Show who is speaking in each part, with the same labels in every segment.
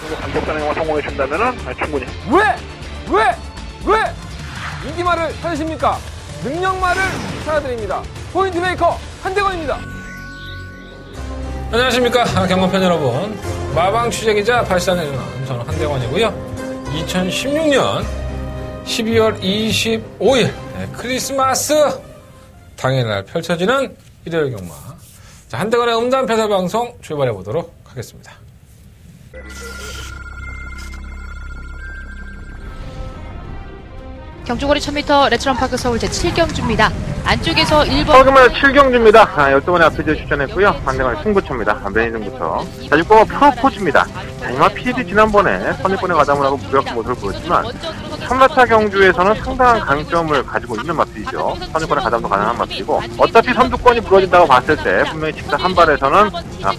Speaker 1: 그리고 강력한 행동을 성공해 준다면은 충분히.
Speaker 2: 왜 인기말을 찾으십니까? 능력말을 찾아드립니다. 포인트 메이커 한대건입니다.
Speaker 3: 안녕하십니까 경마팬 여러분. 마방 취재기자 발산해주는 저는 한대건이고요. 2016년 12월 25일 크리스마스 당일날 펼쳐지는 일요일 경마. 자, 한대건의 음담 패설 방송 출발해 보도록 하겠습니다.
Speaker 4: 경주거리 1000m 레츠런파크 서울 제7경주입니다. 안쪽에서 1번
Speaker 1: 서울경마 7경주입니다. 12번의 앞에서 추천했고요. 반대방의 승부처입니다. 메인 승부처. 자, 6번은 프로포즈입니다. 자, 이마 PD 지난번에 선입번에 가담을 하고 무력한 모습을 보였지만 1000m 경주에서는 상당한 강점을 가지고 있는 마필이죠. 선입번에 가담도 가능한 마필이고 어차피 선두권이 부러진다고 봤을 때 분명히 직사 한 발에서는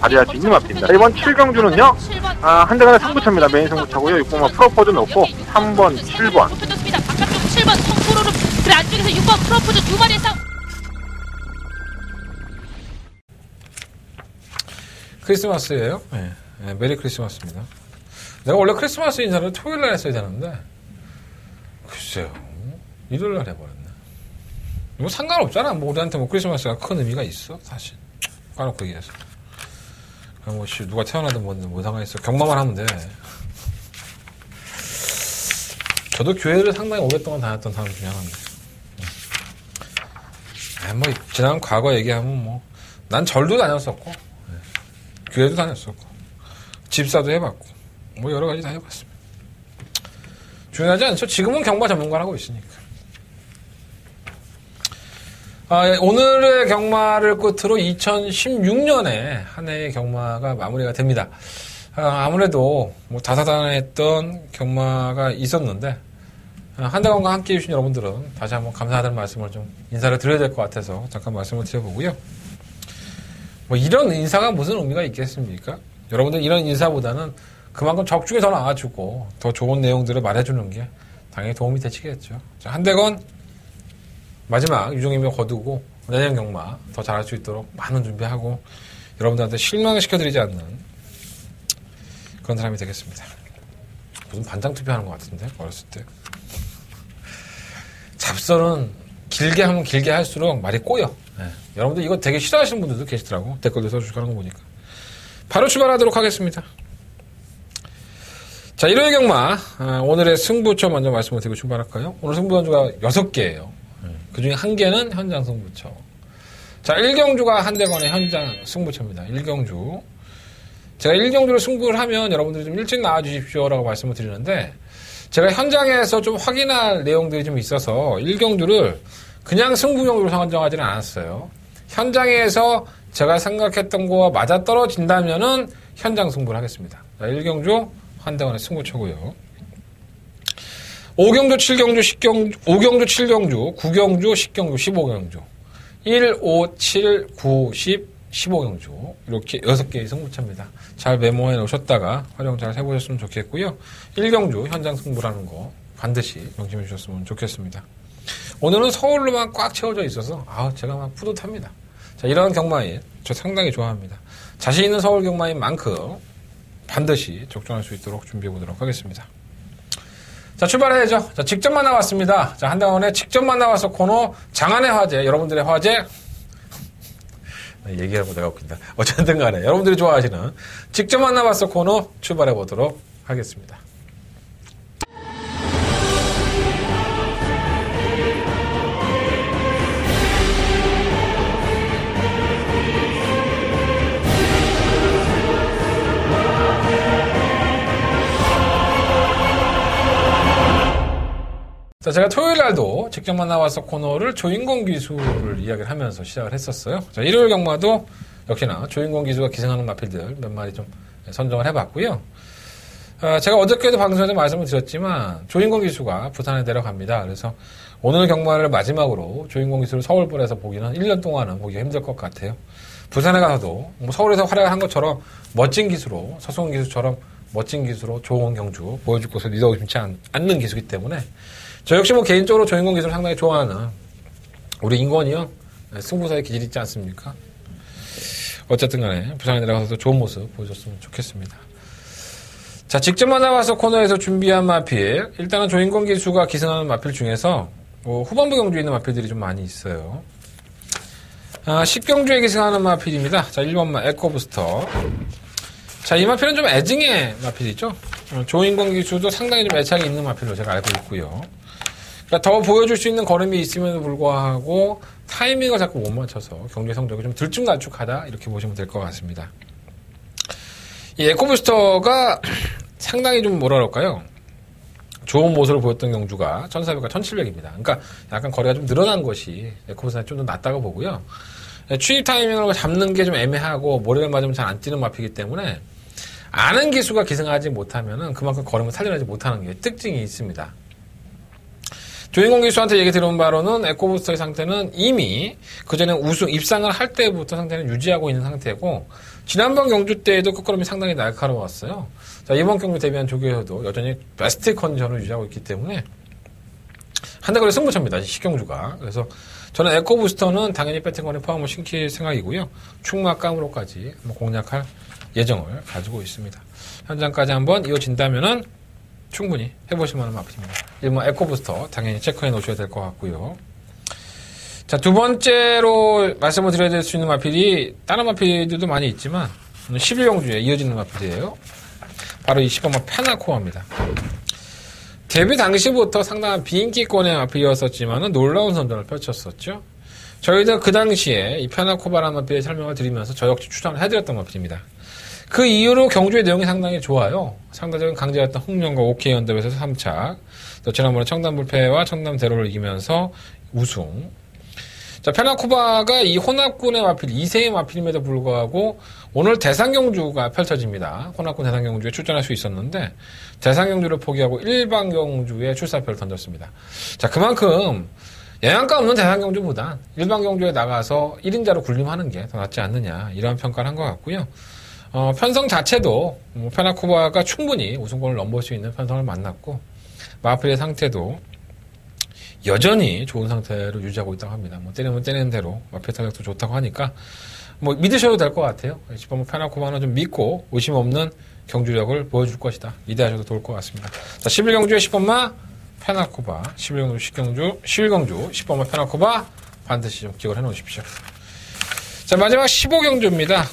Speaker 1: 발휘할 수 있는 마필입니다. 이번 7경주는요. 한대간의 승부처입니다. 메인 승부처고요. 6번은 프로포즈 넣고 3번, 7번.
Speaker 4: 펴졌습니다. 바깥쪽 7번 성프로로 그래 안쪽에서 6번 프로포즈 두 마리의 싸움.
Speaker 3: 크리스마스예요. 네. 메리 크리스마스입니다. 내가 원래 크리스마스 인사를 토요일날 했어야 되는데 글쎄요. 일요일날 해버렸네. 뭐 상관없잖아. 뭐 우리한테 뭐 크리스마스가 큰 의미가 있어 사실. 까놓고 얘기해서. 뭐 누가 태어나든 뭐 상관있어. 경마만 하면 돼. 저도 교회를 상당히 오랫동안 다녔던 사람 중에 하나인데. 뭐 지난 과거 얘기하면 뭐 난 절도 다녔었고 교회도 다녔었고 집사도 해봤고 뭐 여러 가지 다 해봤습니다. 중요하지 않죠. 지금은 경마 전문가를 하고 있으니까. 오늘의 경마를 끝으로 2016년에 한 해의 경마가 마무리가 됩니다. 아무래도 뭐 다사다난했던 경마가 있었는데 한대건과 함께 해주신 여러분들은 다시 한번 감사하다는 말씀을 좀 인사를 드려야 될 것 같아서 잠깐 말씀을 드려보고요. 뭐 이런 인사가 무슨 의미가 있겠습니까? 여러분들 이런 인사보다는 그만큼 적중에 더 나와주고 더 좋은 내용들을 말해주는 게 당연히 도움이 되시겠죠. 자, 한대건 마지막 유종임을 거두고 내년 경마 더 잘할 수 있도록 많은 준비하고 여러분들한테 실망을 시켜드리지 않는 그런 사람이 되겠습니다. 무슨 반장 투표하는 것 같은데 어렸을 때. 잡설은 길게 하면 길게 할수록 말이 꼬여. 네. 여러분들 이거 되게 싫어하시는 분들도 계시더라고. 댓글도 써주시고 하는 거 보니까. 바로 출발하도록 하겠습니다. 자, 일요일 경마. 오늘의 승부처 먼저 말씀을 드리고 출발할까요? 오늘 승부 선수가 6개예요. 그 중에 1개는 현장 승부처. 자, 1경주가 한대건의 현장 승부처입니다. 1경주. 제가 1경주로 승부를 하면 여러분들이 좀 일찍 나와주십시오라고 말씀을 드리는데 제가 현장에서 좀 확인할 내용들이 좀 있어서 1경주를 그냥 승부경주로 선정하지는 않았어요. 현장에서 제가 생각했던 거와 맞아떨어진다면은 현장 승부를 하겠습니다. 자, 1경주 한대건의 승부처고요. 5경주, 7경주, 10경주, 5경주, 7경주, 9경주, 10경주, 15경주. 1, 5, 7, 9, 10, 15경주. 이렇게 6개의 승부처입니다. 잘 메모해 놓으셨다가 활용 잘 해보셨으면 좋겠고요. 1경주 현장 승부라는 거 반드시 명심해 주셨으면 좋겠습니다. 오늘은 서울로만 꽉 채워져 있어서 제가 막 뿌듯합니다. 자, 이런 경마인 저 상당히 좋아합니다. 자신 있는 서울 경마인 만큼 반드시 적중할 수 있도록 준비해 보도록 하겠습니다. 자, 출발해야죠. 자, 직접 만나봤습니다. 자, 한대건의 직접 만나봐서 코너 장안의 화제, 여러분들의 화제 얘기하고 내가 웃긴다. 어쨌든 간에 여러분들이 좋아하시는 직접 만나봤어 코너 출발해 보도록 하겠습니다. 자, 제가 토요일 날도 직접 만나봐서 코너를 조인공 기수를 이야기를 하면서 시작을 했었어요. 자, 일요일 경마도 역시나 조인공 기수가 기승하는 마필들 몇 마리 좀 선정을 해봤고요. 제가 어저께도 방송에서 말씀을 드렸지만 조인공 기수가 부산에 내려갑니다. 그래서 오늘 경마를 마지막으로 조인공 기수를 서울볼에서 보기는 1년 동안은 보기가 힘들 것 같아요. 부산에 가서도 뭐 서울에서 활약을 한 것처럼 멋진 기수로 서승훈 기수처럼 멋진 기수로 좋은 경주 보여줄 것을 믿어 싶지 않는 기수이기 때문에 저 역시 뭐 개인적으로 조인공 기수를 상당히 좋아하는 우리 인권이 형 승부사의 기질이 있지 않습니까? 어쨌든 간에 부산에 내려가서도 좋은 모습 보여줬으면 좋겠습니다. 자, 직접 만나봐서 코너에서 준비한 마필. 일단은 조인권 기수가 기승하는 마필 중에서 후반부 경주에 있는 마필들이 좀 많이 있어요. 10경주에 기승하는 마필입니다. 자, 1번마 에코부스터. 자, 이 마필은 좀 애증의 마필이죠. 조인권 기수도 상당히 좀 애착이 있는 마필로 제가 알고 있고요. 그러니까 더 보여줄 수 있는 걸음이 있음에도 불구하고 타이밍을 자꾸 못 맞춰서 경주의 성적이 좀 들쭉날쭉하다 이렇게 보시면 될 것 같습니다. 이 에코부스터가 상당히 좀 뭐라 그럴까요? 좋은 모습을 보였던 경주가 1400과 1700입니다. 그러니까 약간 거리가 좀 늘어난 것이 에코부스터가 좀 더 낫다고 보고요. 추입 타이밍을 잡는 게 좀 애매하고 모래를 맞으면 잘 안 뛰는 마피이기 때문에 아는 기수가 기승하지 못하면은 그만큼 걸음을 살려내지 못하는 게 특징이 있습니다. 조인권 기수한테 얘기 들은 바로는 에코부스터의 상태는 이미 그전에 우승 입상을 할 때부터 상태는 유지하고 있는 상태고 지난번 경주 때에도 끝걸음이 상당히 날카로웠어요. 자, 이번 경주 데뷔한 조교에서도 여전히 베스트 컨디션을 유지하고 있기 때문에 한대거리 승부처입니다. 10경주가. 그래서 저는 에코부스터는 당연히 배팅권에 포함을 시킬 생각이고요. 충마 깜으로까지 공략할 예정을 가지고 있습니다. 현장까지 한번 이어진다면은 충분히 해보실 만한 마필입니다. 1번 에코부스터 당연히 체크해 놓으셔야 될 것 같고요. 자, 두 번째로 말씀을 드려야 될 수 있는 마필이 다른 마필들도 많이 있지만 11경주에 이어지는 마필이에요. 바로 이 10번마 페나코아입니다. 데뷔 당시부터 상당한 비인기권의 마필이었었지만 놀라운 선전을 펼쳤었죠. 저희도 그 당시에 이 페나코바라는 마필의 설명을 드리면서 저 역시 추천을 해드렸던 마필입니다. 그 이후로 경주의 내용이 상당히 좋아요. 상대적인 강자였던 흥령과 OK 연대에서 3착. 또 지난번에 청담불패와 청담대로를 이기면서 우승. 자, 페나코바가 이 혼합군의 마필, 2세의 마필임에도 불구하고 오늘 대상경주가 펼쳐집니다. 혼합군 대상경주에 출전할 수 있었는데 대상경주를 포기하고 일반경주에 출사표를 던졌습니다. 자, 그만큼 영양가 없는 대상경주보단 일반경주에 나가서 1인자로 군림하는 게 더 낫지 않느냐 이런 평가를 한 것 같고요. 편성 자체도 페나코바가 충분히 우승권을 넘볼 수 있는 편성을 만났고 마필의 상태도 여전히 좋은 상태로 유지하고 있다고 합니다. 때리면 때리는 대로 마필 타격도 좋다고 하니까 믿으셔도 될 것 같아요. 10번 페나코바는 좀 믿고 의심 없는 경주력을 보여줄 것이다. 기대하셔도 좋을 것 같습니다. 자, 11경주의 10번마 페나코바, 11경주 10번마 페나코바 반드시 좀 기억을 해놓으십시오. 자, 마지막 15경주입니다.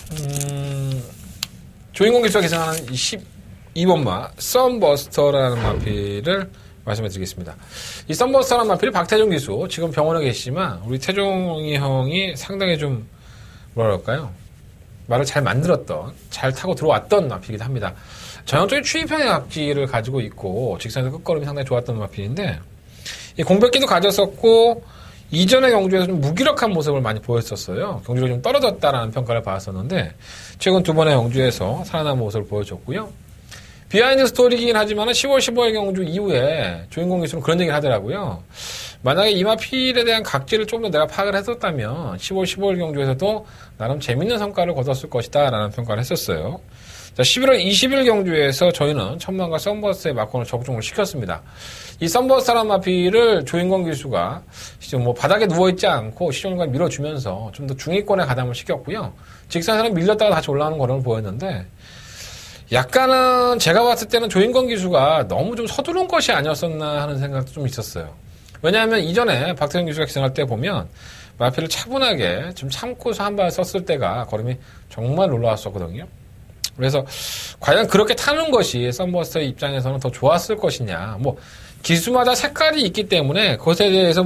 Speaker 3: 조인권 기수가 기승하는 12번마 썬버스터라는 마필을 말씀해 드리겠습니다. 이 썬버스터라는 마필이 박태종 기수 지금 병원에 계시지만 우리 태종이 형이 상당히 좀 뭐랄까요? 말을 잘 만들었던 잘 타고 들어왔던 마필이기도 합니다. 전형적인 추입형의 각지를 가지고 있고 직선에서 끝걸음이 상당히 좋았던 마필인데 이 공백기도 가졌었고 이전의 경주에서 좀 무기력한 모습을 많이 보였었어요. 경주력이 좀 떨어졌다라는 평가를 받았었는데 최근 두 번의 경주에서 살아남은 모습을 보여줬고요. 비하인드 스토리이긴 하지만 10월 15일 경주 이후에 조인권 기수는 그런 얘기를 하더라고요. 만약에 이 마필에 대한 각지를 좀 더 내가 파악을 했었다면 10월 15일 경주에서도 나름 재밌는 성과를 거뒀을 것이다 라는 평가를 했었어요. 자, 11월 20일 경주에서 저희는 천만과 썬버스의 마콘을 적중을 시켰습니다. 이 썬버스라는 마필을 조인권 기수가 바닥에 누워있지 않고 시종일관 밀어주면서 좀 더 중위권에 가담을 시켰고요. 직선에서는 밀렸다가 다시 올라오는 걸음을 보였는데 약간은 제가 봤을 때는 조인권 기수가 너무 좀 서두른 것이 아니었었나 하는 생각도 좀 있었어요. 왜냐하면 이전에 박태종 기수가 기승할 때 보면 마필을 차분하게 좀 참고서 한 발 썼을 때가 걸음이 정말 놀라웠었거든요. 그래서 과연 그렇게 타는 것이 썬버스터의 입장에서는 더 좋았을 것이냐. 기수마다 색깔이 있기 때문에 그것에 대해서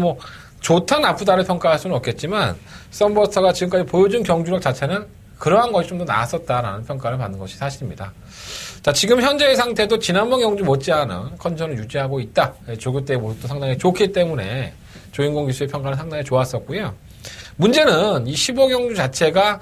Speaker 3: 좋다 나쁘다를 평가할 수는 없겠지만 썬버스터가 지금까지 보여준 경주력 자체는 그러한 것이 좀 더 나았었다라는 평가를 받는 것이 사실입니다. 자, 지금 현재의 상태도 지난번 경주 못지않은 컨디션을 유지하고 있다. 조교 때의 모습도 상당히 좋기 때문에 조인권 기수의 평가는 상당히 좋았었고요. 문제는 이 15경주 자체가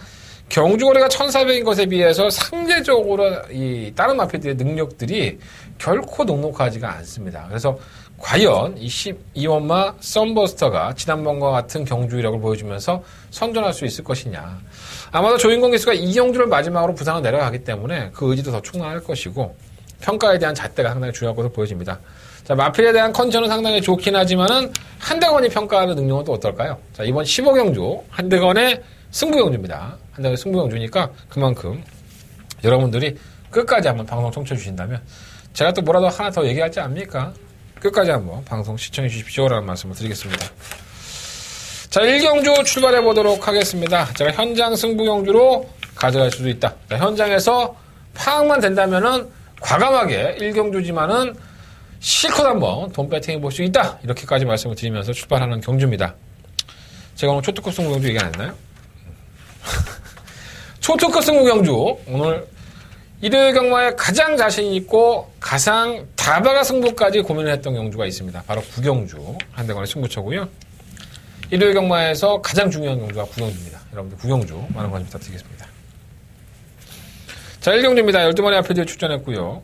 Speaker 3: 경주거리가 1400인 것에 비해서 상대적으로 이 다른 마필들의 능력들이 결코 녹록하지가 않습니다. 그래서 과연 이 12원마 썬버스터가 지난번과 같은 경주 이력을 보여주면서 선전할 수 있을 것이냐. 아마도 조인권 기수가 이 경주를 마지막으로 부상을 내려가기 때문에 그 의지도 더 충만할 것이고 평가에 대한 잣대가 상당히 중요할 것으로 보여집니다. 자, 마필에 대한 컨디션은 상당히 좋긴 하지만은 한대건이 평가하는 능력은 또 어떨까요? 자, 이번 15경주 한대건의 승부경주입니다. 한대건의 승부경주니까 그만큼 여러분들이 끝까지 한번 방송 청취해 주신다면 제가 또 뭐라도 하나 더 얘기하지 않습니까? 끝까지 한번 방송 시청해 주십시오라는 말씀을 드리겠습니다. 자, 1경주 출발해 보도록 하겠습니다. 제가 현장 승부 경주로 가져갈 수도 있다. 자, 현장에서 파악만 된다면은 과감하게 1경주지만은 실컷 한번 돈 배팅해 볼 수 있다. 이렇게까지 말씀을 드리면서 출발하는 경주입니다. 제가 오늘 초특급 승부 경주 얘기 안 했나요? 초특급 승부 경주. 오늘 일요일 경마에 가장 자신 있고 가장 다바가 승부까지 고민을 했던 경주가 있습니다. 바로 구경주. 한대관의 승부처고요. 일요일 경마에서 가장 중요한 경주가 구경주입니다. 여러분들 구경주 많은 관심 부탁드리겠습니다. 자, 1경주입니다. 12마리 앞에 출전했고요.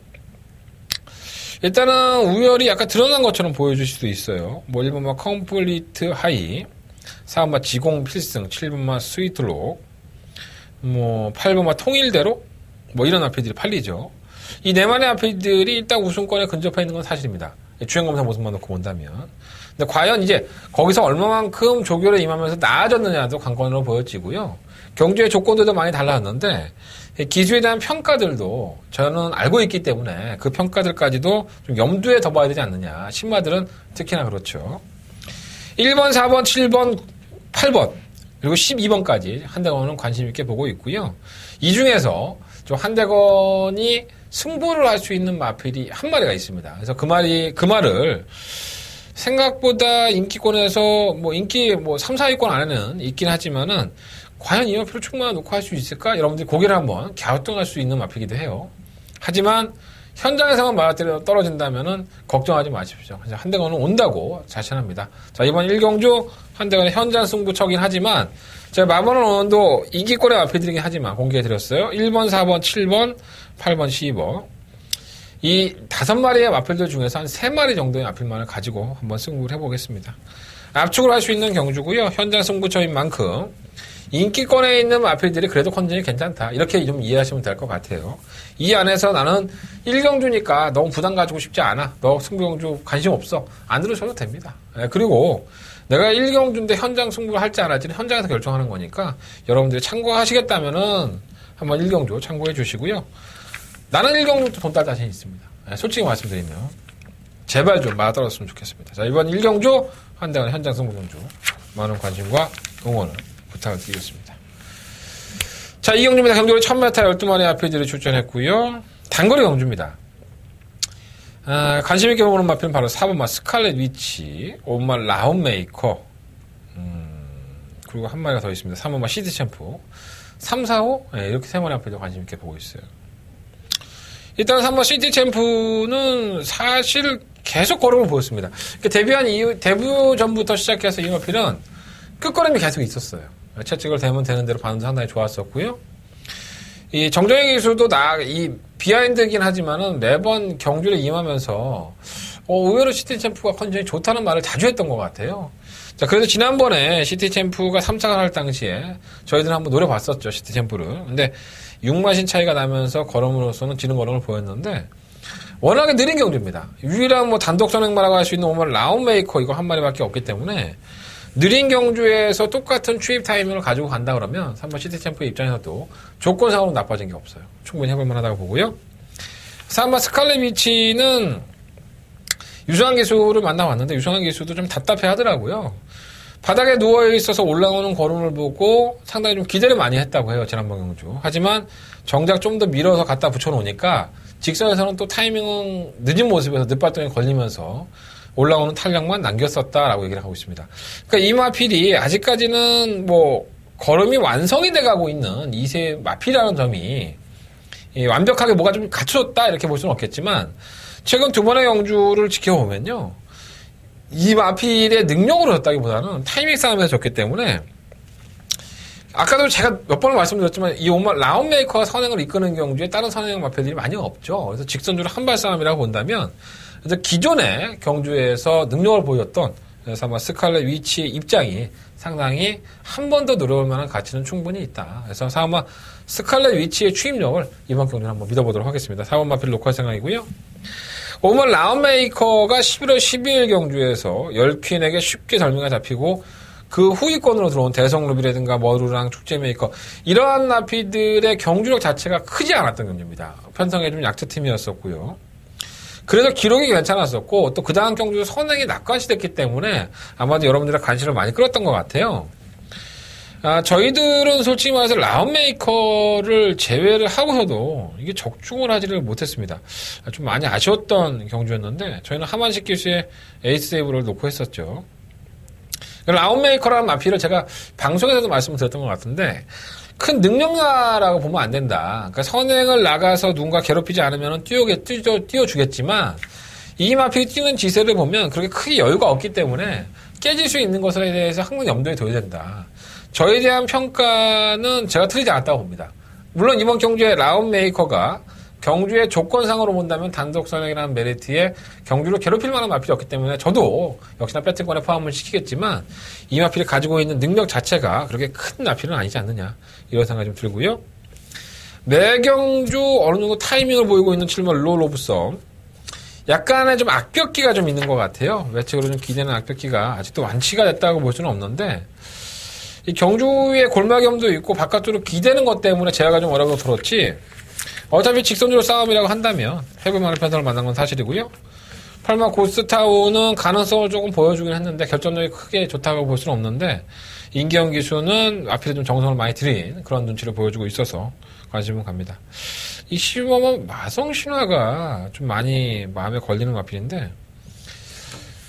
Speaker 3: 일단은 우열이 약간 드러난 것처럼 보여줄 수도 있어요. 뭐 1번마 컴플리트 하이, 4번마 지공 필승, 7번마 스위트록, 뭐 8번마 통일대로, 뭐 이런 앞에들이 팔리죠. 이 네 마리 앞에들이 일단 우승권에 근접해 있는 건 사실입니다. 주행검사 모습만 놓고 본다면. 근데 과연 이제 거기서 얼마만큼 조결에 임하면서 나아졌느냐도 관건으로 보여지고요. 경주의 조건들도 많이 달라졌는데 기수에 대한 평가들도 저는 알고 있기 때문에 그 평가들까지도 좀 염두에 둬봐야 되지 않느냐. 신마들은 특히나 그렇죠. 1번, 4번, 7번, 8번 그리고 12번까지 한대건은 관심 있게 보고 있고요. 이 중에서 좀 한대건이 승부를 할 수 있는 마필이 한 마리가 있습니다. 그래서 그 말을 생각보다 인기권에서 뭐 인기 뭐 3, 4위권 안에는 있긴 하지만은 과연 이 마필을 충분히 놓고 할 수 있을까? 여러분들이 고개를 한번 갸우뚱할 수 있는 마필이기도 해요. 하지만 현장에서만 맞아떨어 떨어진다면은 걱정하지 마십시오. 한대건은 온다고 자신합니다. 자, 이번 1경주 한대건의 현장 승부처긴 하지만 제가 마번은 오늘도 인기권에 마필드리긴 하지만 공개해드렸어요. 1번, 4번, 7번, 8번, 12번. 이 5마리의 마필들 중에서 한 3마리 정도의 마필만을 가지고 한번 승부를 해보겠습니다. 압축을 할 수 있는 경주고요. 현장 승부처인 만큼 인기권에 있는 마필들이 그래도 컨디션이 괜찮다. 이렇게 좀 이해하시면 될 것 같아요. 이 안에서 나는 1경주니까 너무 부담 가지고 싶지 않아. 너 승부경주 관심 없어. 안 들으셔도 됩니다. 그리고 내가 1경주인데 현장 승부를 할지 안 할지는 현장에서 결정하는 거니까 여러분들이 참고하시겠다면은 한번 1경주 참고해 주시고요. 나는 1경주도 돈 딸 자신 있습니다. 솔직히 말씀드리면 제발 좀 맞아떨었으면 좋겠습니다. 자, 이번 1경주 한대관 현장 승부경주 많은 관심과 응원을 부탁을 드리겠습니다. 자, 이 경주입니다. 경주로 1000m 12마리 앞에들이 출전했고요. 단거리 경주입니다. 관심 있게 보는 마필은 바로 4번마 스칼렛 위치, 5번마 라운메이커, 그리고 한 마리가 더 있습니다. 3번마 시드 챔프, 3, 4, 5 이렇게 3마리 앞에도 관심 있게 보고 있어요. 일단 3번 시티 챔프는 사실 계속 걸음을 보였습니다. 데뷔한 이후, 데뷔 전부터 시작해서 이 마필은 끝걸음이 계속 있었어요. 채찍을 대면 되는 대로 반응도 상당히 좋았었고요. 이 정정의 기술도 이 비하인드이긴 하지만은 매번 경주를 임하면서 의외로 시티 챔프가 컨디션이 좋다는 말을 자주 했던 것 같아요. 자, 그래서 지난번에 시티 챔프가 3차를 할 당시에 저희들은 한번 노려봤었죠, 시티 챔프를. 근데 6마신 차이가 나면서 걸음으로서는 지는 걸음을 보였는데 워낙에 느린 경주입니다. 유일한 뭐 단독 선행마라고 할 수 있는 오늘 라운메이커 이거 한 마리밖에 없기 때문에 느린 경주에서 똑같은 추입 타이밍을 가지고 간다 그러면 3번 시티 챔프의 입장에서도 조건상으로 나빠진 게 없어요. 충분히 해볼 만하다고 보고요. 3번 스칼렛 위치는 유성한 기수를 만나봤는데 유성한 기수도 좀 답답해 하더라고요. 바닥에 누워있어서 올라오는 걸음을 보고 상당히 좀 기대를 많이 했다고 해요. 지난번 경주. 하지만 정작 좀 더 밀어서 갖다 붙여놓으니까 직선에서는 또 타이밍은 늦은 모습에서 늦발동에 걸리면서 올라오는 탄력만 남겼었다라고 얘기를 하고 있습니다. 그러니까 이 마필이 아직까지는 뭐 걸음이 완성이 돼가고 있는 이세 마필이라는 점이 완벽하게 뭐가 좀 갖춰졌다 이렇게 볼 수는 없겠지만 최근 두 번의 경주를 지켜보면요. 이 마필의 능력으로 졌다기보다는 타이밍 싸움에서 졌기 때문에 아까도 제가 몇 번을 말씀드렸지만 이 라운메이커가 선행을 이끄는 경주에 다른 선행 마필들이 많이 없죠. 그래서 직선주로 한발 싸움이라고 본다면 그래서 기존의 경주에서 능력을 보였던 그래서 아마 스칼렛 위치의 입장이 상당히 한 번 더 노려볼 만한 가치는 충분히 있다. 그래서 아마 스칼렛 위치의 추임력을 이번 경주를 한번 믿어보도록 하겠습니다. 4번 마필 녹화 생각이고요. 5번 라운메이커가 11월 12일 경주에서 열퀸에게 쉽게 절미가 잡히고 그 후위권으로 들어온 대성루비라든가 머루랑 축제메이커 이러한 마피들의 경주력 자체가 크지 않았던 경주입니다. 편성에 좀 약체팀이었었고요. 그래서 기록이 괜찮았었고 또 그 다음 경주 선행이 낙관시됐기 때문에 아마도 여러분들의 관심을 많이 끌었던 것 같아요. 저희들은 솔직히 말해서 라운메이커를 제외를 하고서도 이게 적중을 하지를 못했습니다. 좀 많이 아쉬웠던 경주였는데 저희는 하만식 기수의 에이스 세이브를 놓고 했었죠. 라운메이커라는 마피를 제가 방송에서도 말씀을 드렸던 것 같은데 큰 능력자라고 보면 안 된다. 그러니까 선행을 나가서 누군가 괴롭히지 않으면 띄워주겠지만 이 마피 뛰는 지세를 보면 그렇게 크게 여유가 없기 때문에 깨질 수 있는 것에 대해서 항상 염두에 둬야 된다. 저에 대한 평가는 제가 틀리지 않았다고 봅니다. 물론 이번 경주에 라운메이커가 경주의 조건상으로 본다면 단독 선행이라는 메리트에 경주를 괴롭힐 만한 마필이었기 때문에 저도 역시나 배틀권에 포함을 시키겠지만 이 마필이 가지고 있는 능력 자체가 그렇게 큰 마필은 아니지 않느냐 이런 생각이 좀 들고요. 매경주 어느 정도 타이밍을 보이고 있는 7번 롤오브썸 약간의 좀 악벽기가 좀 있는 것 같아요. 외측으로 좀 기대는 악벽기가 아직도 완치가 됐다고 볼 수는 없는데 이 경주의 골마겸도 있고 바깥으로 기대는 것 때문에 제가 좀 어려워 들었지 어차피 직선주로 싸움이라고 한다면 해볼만한 편성을 만난 건 사실이고요. 8만 고스트타운은 가능성을 조금 보여주긴 했는데 결정력이 크게 좋다고 볼 수는 없는데 인기영 기수는 앞에 좀 정성을 많이 들인 그런 눈치를 보여주고 있어서 관심은 갑니다. 이 15만 마성신화가 좀 많이 마음에 걸리는 마필인데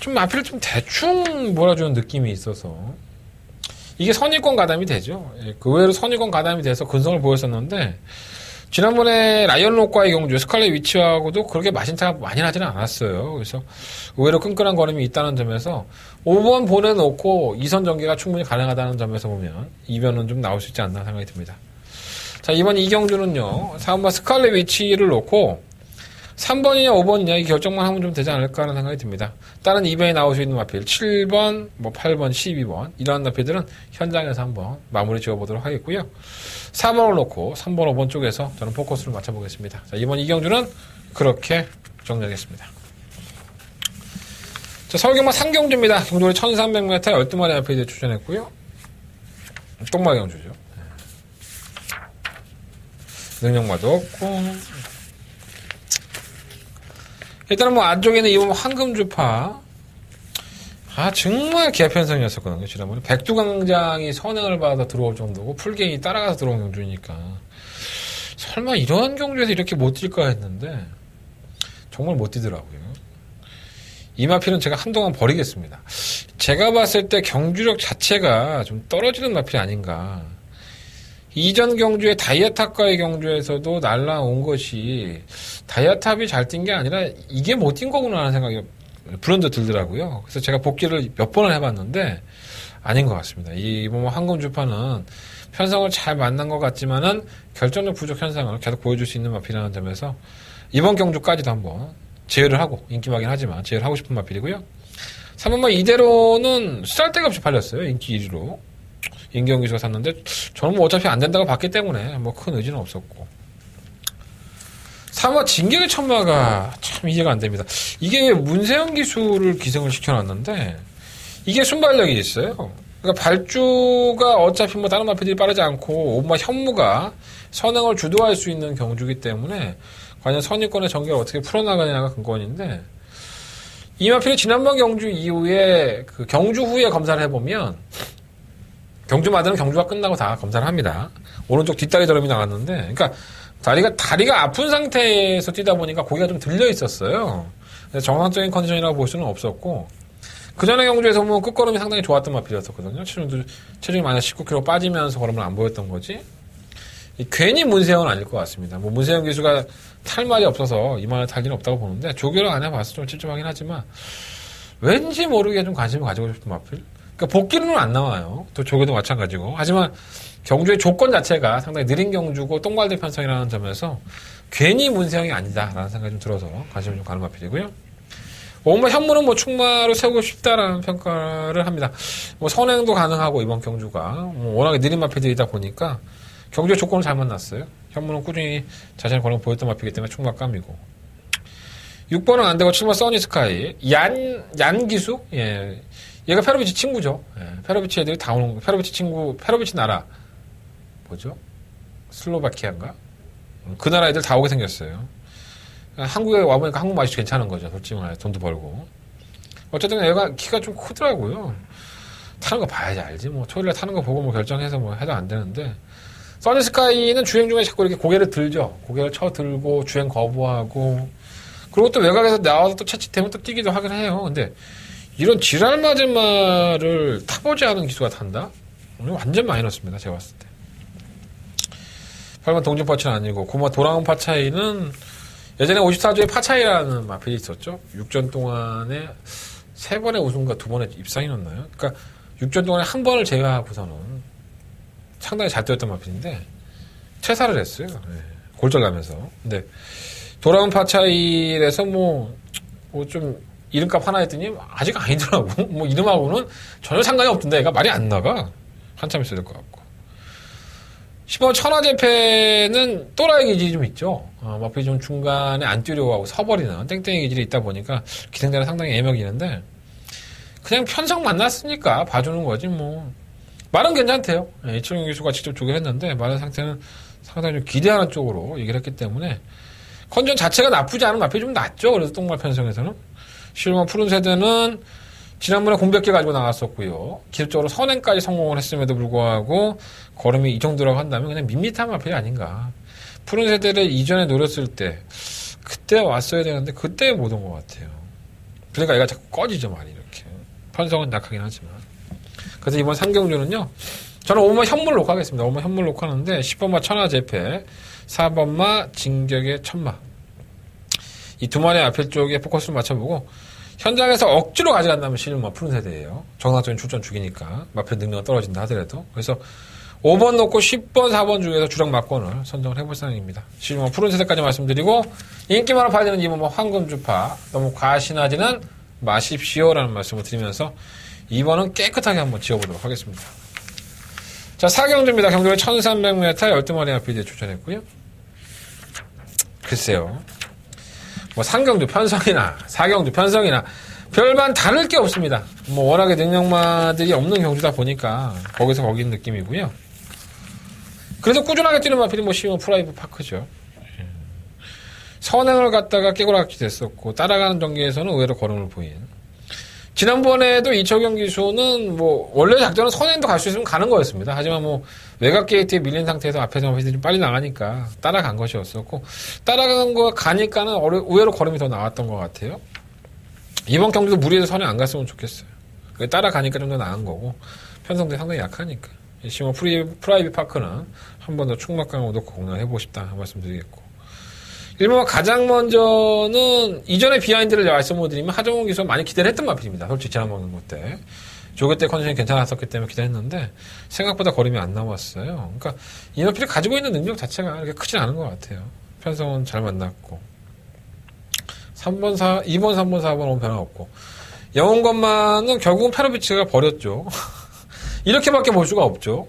Speaker 3: 좀 마필을 좀 대충 몰아주는 느낌이 있어서 이게 선의권 가담이 되죠. 그 의외로 선의권 가담이 돼서 근성을 보였었는데 지난번에 라이언록과의 경주 스칼렛 위치하고도 그렇게 마신차가 많이 나지는 않았어요. 그래서 의외로 끈끈한 걸음이 있다는 점에서 5번 보내놓고 2선 전개가 충분히 가능하다는 점에서 보면 이변은 좀 나올 수 있지 않나 생각이 듭니다. 자, 이번 이 경주는요. 4번만 스칼렛 위치를 놓고 3번이냐 5번이냐 이 결정만 하면 좀 되지 않을까 하는 생각이 듭니다. 다른 이변이 나올 수 있는 마필 7번, 8번, 12번 이러한 마필들은 현장에서 한번 마무리 지어보도록 하겠고요. 4번을 놓고 3번, 5번 쪽에서 저는 포커스를 맞춰보겠습니다. 자, 이번 이 경주는 그렇게 정리하겠습니다. 자, 서울경마 상경주입니다. 경주를 1300m 12마리 마필들 추천했고요. 똥마 경주죠. 능력마도 없고 일단은 뭐 안쪽에는 이번 황금주파 정말 개편성이었었거든요. 지난번에 백두강장이 선행을 받아 들어올 정도고 풀갱이 따라가서 들어온 경주니까 설마 이러한 경주에서 이렇게 못 뛸까 했는데 정말 못 뛰더라고요. 이 마필은 제가 한동안 버리겠습니다. 제가 봤을 때 경주력 자체가 좀 떨어지는 마필이 아닌가. 이전 경주의 다이아탑과의 경주에서도 날라온 것이 다이아탑이 잘 뛴 게 아니라 이게 못 뛴 거구나 하는 생각이 불현듯 들더라고요. 그래서 제가 복귀를 몇 번을 해봤는데 아닌 것 같습니다. 이번 황금주파는 편성을 잘 만난 것 같지만은 결정력 부족 현상을 계속 보여줄 수 있는 마필이라는 점에서 이번 경주까지도 한번 제외를 하고 인기마긴 하지만 제외를 하고 싶은 마필이고요. 3번만 이대로는 쓰잘데가 없이 팔렸어요. 인기 1위로. 인기영 기수가 샀는데 저는 뭐 어차피 안 된다고 봤기 때문에 뭐 큰 의지는 없었고 3화 진격의 천마가 참 이해가 안 됩니다. 이게 왜 문세영 기수를 기생을 시켜놨는데 이게 순발력이 있어요. 그러니까 발주가 어차피 뭐 다른 마필들이 빠르지 않고 오마 현무가 선행을 주도할 수 있는 경주기 때문에 과연 선의권의 전개를 어떻게 풀어나가냐가 근거인데 이 마필이 지난번 경주 이후에 그 경주 후에 검사를 해보면 경주마다는 경주가 끝나고 다 검사를 합니다. 오른쪽 뒷다리 저름이 나갔는데, 그러니까 다리가 아픈 상태에서 뛰다 보니까 고기가 좀 들려 있었어요. 그래서 정상적인 컨디션이라고 볼 수는 없었고, 그 전에 경주에서 보면 끝걸음이 상당히 좋았던 마필이었었거든요. 체중이 만약 19kg 빠지면서 걸음을 안 보였던 거지. 괜히 문세영은 아닐 것 같습니다. 뭐 문세영 기수가 탈 말이 없어서 이만한 탈 일은 없다고 보는데, 조교를 안 해봐서 좀 찝찝하긴 하지만, 왠지 모르게 좀 관심을 가지고 싶은 마필? 그러니까 복귀는 안 나와요. 또 조교도 마찬가지고. 하지만 경주의 조건 자체가 상당히 느린 경주고 똥발대 편성이라는 점에서 괜히 문세영이 아니다라는 생각이 좀 들어서 관심을 좀 가는 마필이고요. 오마 현무는 뭐 충마로 세우고 싶다라는 평가를 합니다. 뭐 선행도 가능하고 이번 경주가 뭐 워낙에 느린 마필들이다 보니까 경주의 조건을 잘 만났어요. 현무는 꾸준히 자신의 권을 보였던 마필이기 때문에 충마감이고 6번은 안 되고 7번 써니스카이 얀 기수? 예. 얘가 페로비치 친구죠. 예, 페로비치 애들이 다 오는, 페로비치 친구, 페로비치 나라. 뭐죠? 슬로바키아인가? 그 나라 애들 다 오게 생겼어요. 한국에 와보니까 한국 맛이 괜찮은 거죠. 솔직히 말해 돈도 벌고. 어쨌든 얘가 키가 좀 크더라고요. 타는 거 봐야지 알지. 뭐 토요일에 타는 거 보고 뭐 결정해서 뭐 해도 안 되는데. 써니스카이는 주행 중에 자꾸 이렇게 고개를 들죠. 고개를 쳐들고 주행 거부하고. 그리고 또 외곽에서 나와서 또 채찍되면 또 뛰기도 하긴 해요. 근데 이런 지랄 맞은 말을 타보지 않은 기수가 탄다? 완전 마이너스입니다. 제가 봤을 때. 8번 동진파차는 아니고 9번 도랑은 파차이는 예전에 54조의 파차이라는 마필이 있었죠. 6전 동안에 3번의 우승과 2번의 입상이 났나요? 그러니까 6전 동안에 한 번을 제외하고서는 상당히 잘 뛰었던 마필인데 퇴사를 했어요. 네. 골절나면서. 근데 도랑은 파차이에서 뭐 좀 이름값 하나 했더니 아직 아니더라고. 뭐 이름하고는 전혀 상관이 없던데 얘가 말이 안 나가. 한참 있어야 될 것 같고. 10번 천하제패는 또라이 기질이 좀 있죠. 마필이 좀 중간에 안 뛰려고 하고 서버리는 땡땡이 기질이 있다 보니까 기생자는 상당히 애먹이는데 그냥 편성 만났으니까 봐주는 거지 뭐. 말은 괜찮대요. 이철용 교수가 직접 주긴 했는데 말의 상태는 상당히 좀 기대하는 쪽으로 얘기를 했기 때문에 컨디션 자체가 나쁘지 않은 마필이 좀 낫죠. 그래서 똥말 편성에서는. 11번 푸른 세대는 지난번에 공백기 가지고 나왔었고요. 기술적으로 선행까지 성공을 했음에도 불구하고 걸음이 이 정도라고 한다면 그냥 밋밋한 마필이 아닌가. 푸른 세대를 이전에 노렸을 때 그때 왔어야 되는데 그때 못 온 것 같아요. 그러니까 얘가 자꾸 꺼지죠 말이 이렇게. 편성은 약하긴 하지만. 그래서 이번 상경주는요. 저는 5번 현물 녹화하겠습니다. 5번 현물 녹화하는데 10번마 천하제패 4번마 진격의 천마 이 두 마리 앞에 쪽에 포커스를 맞춰보고 현장에서 억지로 가져간다면 실은 뭐 푸른 세대예요. 정상적인 출전 중이니까 마필 능력은 떨어진다 하더라도. 그래서 5번 놓고 10번, 4번 중에서 주력 막권을 선정을 해볼 생각입니다. 실은 뭐 푸른 세대까지 말씀드리고 인기만을 봐야 되는 이번 뭐 황금주파 너무 과신하지는 마십시오라는 말씀을 드리면서 2번은 깨끗하게 한번 지어보도록 하겠습니다. 자, 4경주입니다. 경주를 1300m 12마리 앞에 출전했고요. 글쎄요. 뭐 3경주 편성이나 4경주 편성이나 별반 다를 게 없습니다. 뭐 워낙에 능력마들이 없는 경주다 보니까 거기서 거긴 느낌이고요. 그래도 꾸준하게 뛰는 마필이 뭐 시험 프라이브 파크죠. 선행을 갖다가 깨고락지 됐었고 따라가는 경기에서는 의외로 걸음을 보인. 지난번에도 이철경 기수는 뭐 원래 작전은 선행도 갈 수 있으면 가는 거였습니다. 하지만 뭐 외곽 게이트에 밀린 상태에서 앞에서 마필이 좀 빨리 나가니까 따라간 것이었었고 따라간 거 가니까는 의외로 걸음이 더 나왔던 것 같아요. 이번 경기도 무리해서 선행 안 갔으면 좋겠어요. 따라가니까 좀 더 나은 거고 편성도 상당히 약하니까 시모 프라이빗 파크는 한 번 더 충막강을 놓고 공략해보고 싶다 말씀드리겠고 1번 가장 먼저는 이전에 비하인드를 말씀을 드리면 하정우 기수가 많이 기대를 했던 마필입니다. 솔직히 지난번 때 조교 때 컨디션이 괜찮았었기 때문에 기대했는데 생각보다 걸음이 안 나왔어요. 그러니까 이 마필이 가지고 있는 능력 자체가 그렇게 크진 않은 것 같아요. 편성은 잘 만났고 2번, 3번, 4번 오면 변화 없고 영웅건만은 결국은 페로비치가 버렸죠. 이렇게밖에 볼 수가 없죠.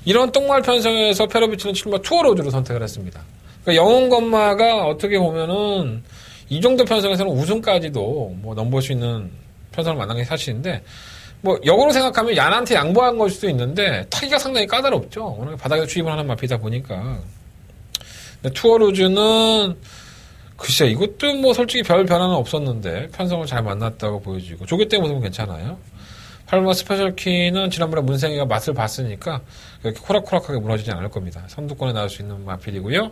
Speaker 3: 이런 똥말 편성에서 페로비치는 7번 투어로드로 선택을 했습니다. 그러니까 영웅건마가 어떻게 보면은 이 정도 편성에서는 우승까지도 뭐 넘볼 수 있는 편성을 만난 게 사실인데 뭐 역으로 생각하면 얀한테 양보한 걸 수도 있는데 타기가 상당히 까다롭죠. 워낙 바닥에서 추입을 하는 마피다 보니까. 근데 투어로즈는 글쎄 이것도 뭐 솔직히 별 변화는 없었는데 편성을 잘 만났다고 보여지고 조교 때 모습은 괜찮아요. 8번 스페셜키는 지난번에 문생이가 맛을 봤으니까 이렇게 코락코락하게 무너지지 않을 겁니다. 선두권에 나올 수 있는 마필이고요.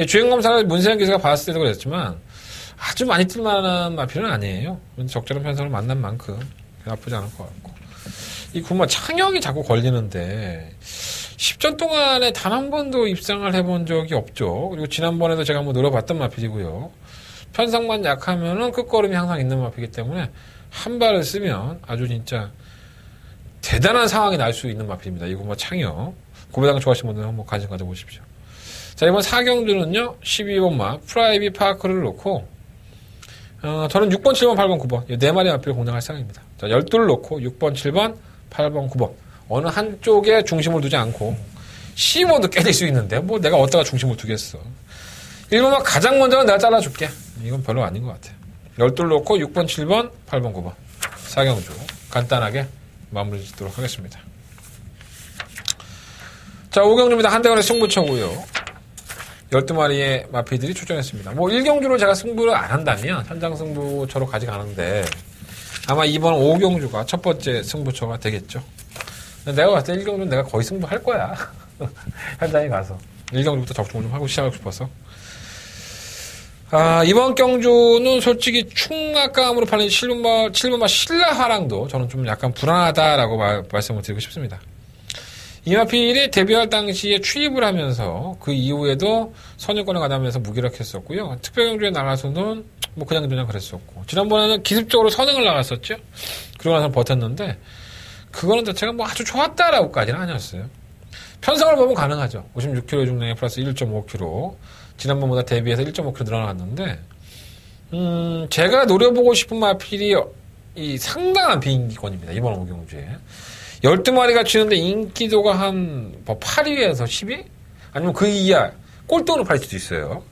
Speaker 3: 주행검사를 문세영 기수가 봤을 때도 그랬지만 아주 많이 뛸만한 마필은 아니에요. 적절한 편성을 만난 만큼 나쁘지 않을 것 같고 이 구마 창영이 자꾸 걸리는데 10전 동안에 단 한 번도 입상을 해본 적이 없죠. 그리고 지난번에도 제가 한번 노려봤던 마필이고요. 편성만 약하면은 끝걸음이 항상 있는 마필이기 때문에 한 발을 쓰면 아주 진짜 대단한 상황이 날 수 있는 마필입니다. 이 구마 창영. 고배당 좋아하시는 분들은 한번 관심 가져보십시오. 자, 이번 4경주는요, 12번마 프라이빗 파크를 놓고, 저는 6번, 7번, 8번, 9번, 이 4마리 마필을 공략할 생각입니다. 자, 12를 놓고 6번, 7번, 8번, 9번. 어느 한쪽에 중심을 두지 않고, 12번도 깨질 수 있는데, 뭐 내가 어디다가 중심을 두겠어. 1번마 가장 먼저는 내가 잘라줄게. 이건 별로 아닌 것 같아요. 12를 놓고 6번, 7번, 8번, 9번. 4경주. 간단하게 마무리 짓도록 하겠습니다. 자, 5경주입니다. 한대건의 승부처고요. 12마리의 마피들이 출전했습니다. 뭐 1경주로 제가 승부를 안 한다면 현장 승부처로 가져가는데 아마 이번 5경주가 첫 번째 승부처가 되겠죠. 내가 봤을 때 1경주는 내가 거의 승부할 거야. 현장에 가서 1경주부터 적중을 좀 하고 시작하고 싶어서. 이번 경주는 솔직히 충악감으로 팔린 7번마 신라화랑도 저는 좀 약간 불안하다라고 말씀을 드리고 싶습니다. 이마필이 데뷔할 당시에 출입을 하면서 그 이후에도 선유권에 가담해서 무기력했었고요. 특별경주에 나가서는 뭐 그냥 그랬었고, 지난번에는 기습적으로 선행을 나갔었죠. 그러고 나서 버텼는데 그거는 자체가 뭐 아주 좋았다라고까지는 아니었어요. 편성을 보면 가능하죠. 56kg 중량에 플러스 1.5kg, 지난번보다 대비해서 1.5kg 늘어났는데 제가 노려보고 싶은 마필이 이 상당한 비인기권입니다. 이번 5경주에 12마리가 치는데 인기도가 한 8위에서 10위? 아니면 그 이하 꼴등으로 팔릴 수도 있어요.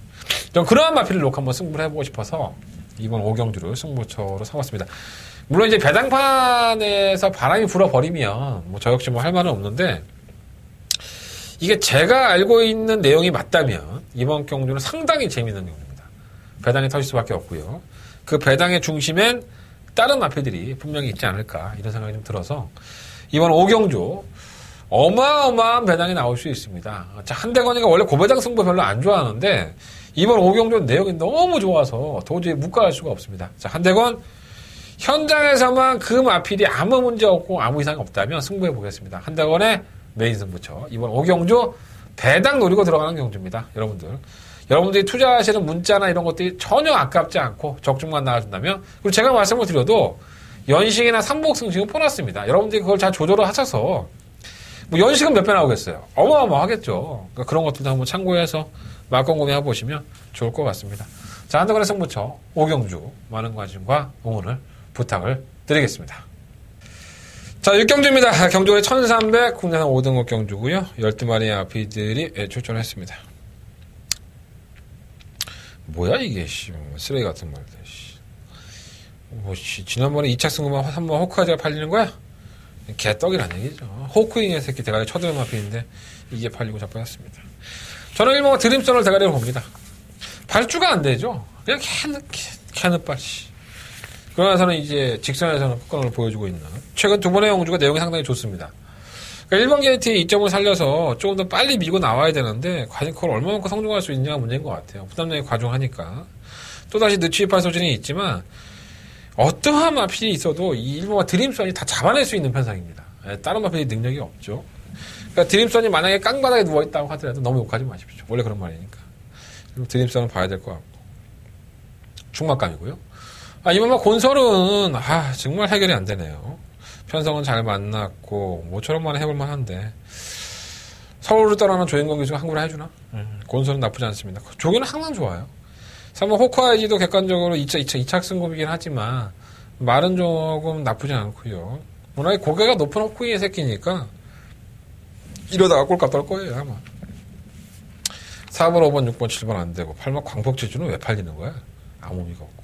Speaker 3: 전 그러한 마필을 놓고 한번 승부를 해보고 싶어서 이번 5경주를 승부처로 삼았습니다. 물론 이제 배당판에서 바람이 불어버리면 뭐 저 역시 뭐 할 말은 없는데, 이게 제가 알고 있는 내용이 맞다면 이번 경주는 상당히 재미있는 경주입니다. 배당이 터질 수밖에 없고요. 그 배당의 중심엔 다른 마필들이 분명히 있지 않을까 이런 생각이 좀 들어서 이번 5경주 어마어마한 배당이 나올 수 있습니다. 자, 한대건이가 원래 고배당 승부 별로 안 좋아하는데 이번 5경주 내용이 너무 좋아서 도저히 묵과할 수가 없습니다. 자, 한대건 현장에서만 그 마필이 아무 문제 없고 아무 이상이 없다면 승부해 보겠습니다. 한대건의 메인 승부처 이번 5경주 배당 노리고 들어가는 경주입니다. 여러분들이 투자하시는 문자나 이런 것들이 전혀 아깝지 않고 적중만 나와준다면, 그리고 제가 말씀을 드려도 연식이나 삼복 승식은 보너스입니다. 여러분들이 그걸 잘 조절을 하셔서 뭐 연식은 몇 배 나오겠어요? 어마어마하겠죠. 그러니까 그런 것들도 한번 참고해서 막건 구매해 보시면 좋을 것 같습니다. 자, 한대건의 승부처 5경주 많은 관심과 응원을 부탁을 드리겠습니다. 자, 6경주입니다. 경주의 1300 국내산 5등급 경주고요. 12마리의 아피들이 출전했습니다. 뭐야 이게 쓰레기 같은 말들. 지난번에 2차 승부만 3번 호크아이즈가 팔리는 거야? 개떡이란 얘기죠. 호크잉의 새끼 대가리 쳐들은 마필인데 이게 팔리고 자빠졌습니다. 저는 1번가 드림선을 대가리로 봅니다. 발주가 안 되죠. 그냥 캐느빨 그러나서는 이제 직선에서는 끝권을 보여주고 있는 최근 두 번의 영주가 내용이 상당히 좋습니다. 그러니까 1번 게이트의 이점을 살려서 조금 더 빨리 밀고 나와야 되는데 과연 그걸 얼마만큼 성공할 수 있냐가 문제인 것 같아요. 부담력이 과중하니까. 또다시 늦추입할 소진이 있지만 어떠한 마필이 있어도 이 1번과 드림선이 다 잡아낼 수 있는 편상입니다. 다른 마필이 능력이 없죠. 그러니까 드림선이 만약에 깡바닥에 누워있다고 하더라도 너무 욕하지 마십시오. 원래 그런 말이니까. 드림선은 봐야 될 것 같고. 충만감이고요. 이번만 곤설은 정말 해결이 안 되네요. 편성은 잘 만났고 모처럼만 해볼만 한데 서울을 떠나는 조인공 교수가 항구를 해주나? 곤설은 나쁘지 않습니다. 조교는 항상 좋아요. 3번 호크아이즈도 객관적으로 2착 승급이긴 하지만 말은 조금 나쁘지 않고요. 워낙에 고개가 높은 호크잉의 새끼니까 이러다가 꼴값 떨 거예요 아마. 4번, 5번, 6번, 7번 안 되고 8번 광폭지주는 왜 팔리는 거야? 아무 의미가 없고.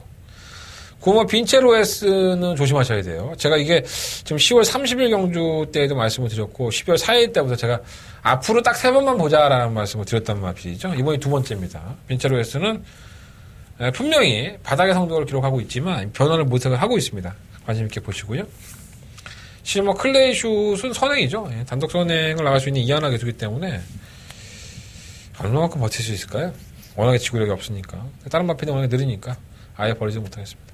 Speaker 3: 9번 빈체로에스는 조심하셔야 돼요. 제가 이게 지금 10월 30일 경주 때에도 말씀을 드렸고 12월 4일 때부터 제가 앞으로 딱 3번만 보자라는 말씀을 드렸단 말이죠. 이번이 두 번째입니다. 빈체로에스는 분명히 바닥의 성적을 기록하고 있지만 변화를 모색을 하고 있습니다. 관심 있게 보시고요. 실제 클레이슛은 선행이죠. 단독 선행을 나갈 수 있는 이하나 개수기 때문에 얼마만큼 버틸 수 있을까요? 워낙에 지구력이 없으니까. 다른 마피는 워낙에 느리니까 아예 버리지 못하겠습니다.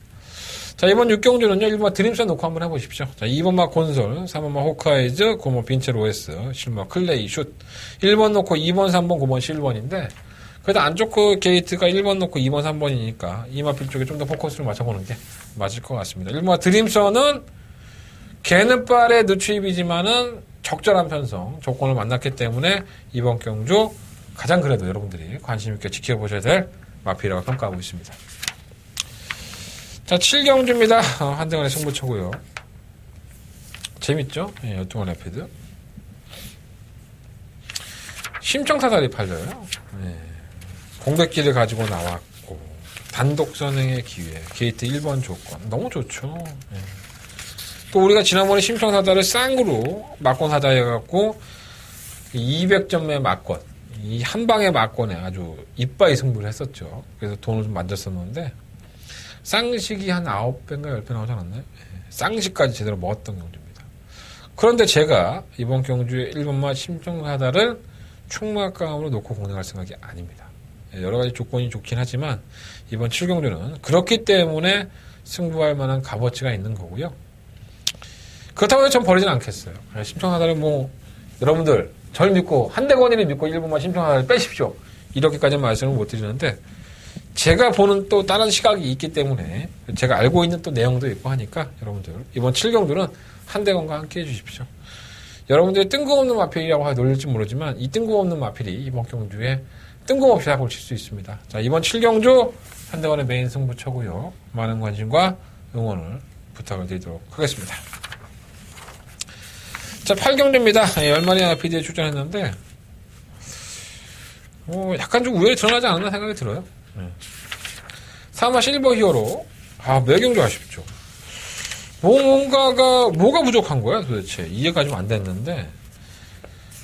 Speaker 3: 자, 이번 6경주는요, 1번마 드림선 놓고 한번 해보십시오. 자, 2번마 곤솔, 3번마 호크아이즈, 9번 빈체로에스, 실마 클레이슛. 1번 놓고 2번, 3번, 9번, 7번인데, 그래도 안쪽 그 게이트가 1번 놓고 2번, 3번이니까 이 마필 쪽에 좀 더 포커스를 맞춰보는 게 맞을 것 같습니다. 1번마 드림선은 개는빨의 늦추입이지만은 적절한 편성, 조건을 만났기 때문에 이번 경주 가장 그래도 여러분들이 관심 있게 지켜보셔야 될 마필이라고 평가하고 있습니다. 자, 7경주입니다. 한대건의 승부처고요. 재밌죠? 예, 12번 에피드. 심청사다리 팔려요. 예. 공백기를 가지고 나왔고 단독 선행의 기회, 게이트 1번 조건 너무 좋죠. 예. 또 우리가 지난번에 심청사다를 쌍으로 막권사다 해갖고 200점의 막권, 이 한 방의 막권에 아주 이빠이 승부를 했었죠. 그래서 돈을 좀 만졌었는데 쌍식이 한 9배인가 10배 나오지 않았나요? 쌍식까지 제대로 먹었던 경주입니다. 그런데 제가 이번 경주에 1번마 심청사다를 충막강으로 놓고 공략할 생각이 아닙니다. 여러 가지 조건이 좋긴 하지만 이번 7경주는 그렇기 때문에 승부할 만한 값어치가 있는 거고요. 그렇다고 해서 전 버리진 않겠어요. 심청사다를 뭐 여러분들 절 믿고 한대건이를 믿고 1번마 심청사다를 빼십시오. 이렇게까지는 말씀을 못 드리는데 제가 보는 또 다른 시각이 있기 때문에 제가 알고 있는 또 내용도 있고 하니까 여러분들 이번 7경주는 한대건과 함께 해주십시오. 여러분들이 뜬금없는 마필이라고 놀릴지 모르지만 이 뜬금없는 마필이 이번 경주에 뜬금없이 사고를 칠 수 있습니다. 자, 이번 7경주 한대건의 메인 승부처고요. 많은 관심과 응원을 부탁을 드리도록 하겠습니다. 자, 8경주입니다. 10마리 PD에 출전했는데 약간 좀 우열이 드러나지 않았나 생각이 들어요. 사마 실버 히어로 매경주 아쉽죠. 뭐가 부족한 거야 도대체 이해가 좀 안 됐는데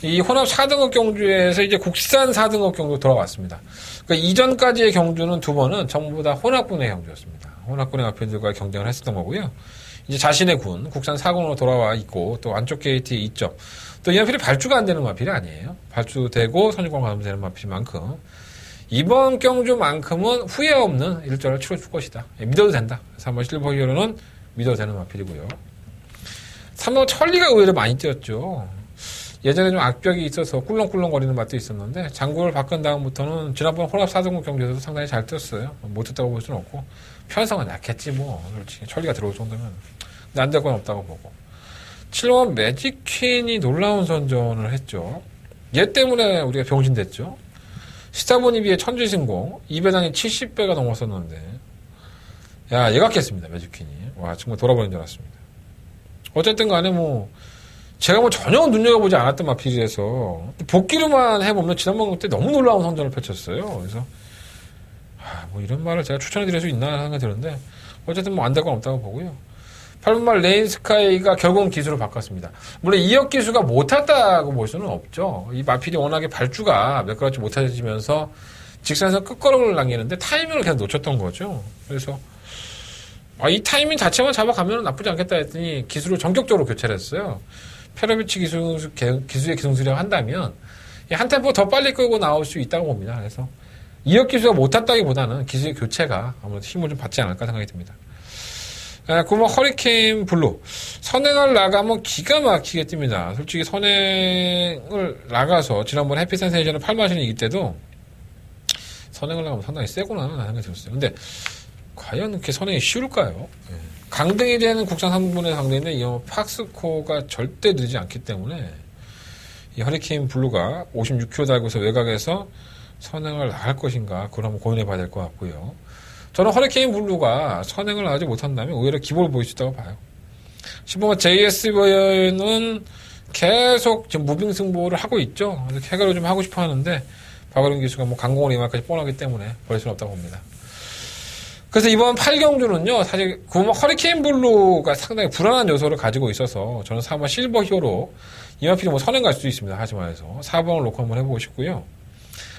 Speaker 3: 이 혼합 4등급 경주에서 이제 국산 4등급 경주 돌아왔습니다. 그러니까 이전까지의 경주는 두 번은 전부 다 혼합군의 경주였습니다. 혼합군의 마필들과 경쟁을 했었던 거고요. 이제 자신의 군 국산 4군으로 돌아와 있고 또 안쪽 게이트에 있죠. 또 이 마필이 발주가 안 되는 마필이 아니에요. 발주되고 선유권 가면 되는 마필만큼 이번 경주만큼은 후회 없는 일정을 치러줄 것이다. 믿어도 된다. 3번 실버 히어로는 믿어도 되는 마필이고요. 3번 천리가 의외로 많이 뛰었죠. 예전에 좀 악벽이 있어서 꿀렁꿀렁거리는 맛도 있었는데 장구를 바꾼 다음부터는 지난번 혼합 4등급 경주에서도 상당히 잘 뛰었어요. 못했다고 볼 수는 없고 편성은 약했지 뭐 솔직히 천리가 들어올 정도면 근데 안 될 건 없다고 보고 7번 매직퀸이 놀라운 선전을 했죠. 얘 때문에 우리가 병신됐죠. 시사본이 비해 천지신공 2배당이 70배가 넘었었는데 야 얘가 깼습니다. 매직퀸이 와 정말 돌아버린 줄 알았습니다. 어쨌든 간에 제가 전혀 눈여겨보지 않았던 마필이라서 복귀로만 해보면 지난번 때 너무 놀라운 선전을 펼쳤어요. 그래서 이런 말을 제가 추천해드릴 수 있나 생각이 드는데 어쨌든 안 될 건 없다고 보고요. 8번말 레인스카이가 결국은 기수를 바꿨습니다. 물론 이역 기수가 못했다고 볼 수는 없죠. 이 마필이 워낙에 발주가 매끄럽지 못해지면서 직선에서 끝걸음을 남기는데 타이밍을 계속 놓쳤던 거죠. 그래서 이 타이밍 자체만 잡아가면 나쁘지 않겠다 했더니 기수를 전격적으로 교체를 했어요. 페로비치 기수의 기술이라고 한다면 한 템포 더 빨리 끌고 나올 수 있다고 봅니다. 그래서 이역 기수가 못했다기보다는 기수의 교체가 아무래도 힘을 좀 받지 않을까 생각이 듭니다. 그러면 허리케인 블루 선행을 나가면 기가 막히게 뜁니다. 솔직히 선행을 나가서 지난번 해피 센세이션을 8마신을 이길 때도 선행을 나가면 상당히 세구나 라는 생각이 들었어요. 근데 과연 그렇게 선행이 쉬울까요? 강등이 되는 국산 3분의 상대인데 이 팍스코가 절대 느리지 않기 때문에 이 허리케인 블루가 56km 달고서 외곽에서 선행을 나갈 것인가 그걸 한번 고민해 봐야 될 것 같고요. 저는 허리케인 블루가 선행을 나가지 못한다면 오히려 기복을 보일 수 있다고 봐요. 10번은 JSV는 계속 지금 무빙 승부를 하고 있죠. 그래서 해결을 좀 하고 싶어 하는데 박어림 기수가 강공을 이만까지 뻔하기 때문에 버릴 수는 없다고 봅니다. 그래서 이번 8경주는요, 사실 허리케인 블루가 상당히 불안한 요소를 가지고 있어서 저는 4번 실버 히어로 이마필이 선행 갈 수도 있습니다. 하지마에서 4번을 놓고 한번 해보고 싶고요.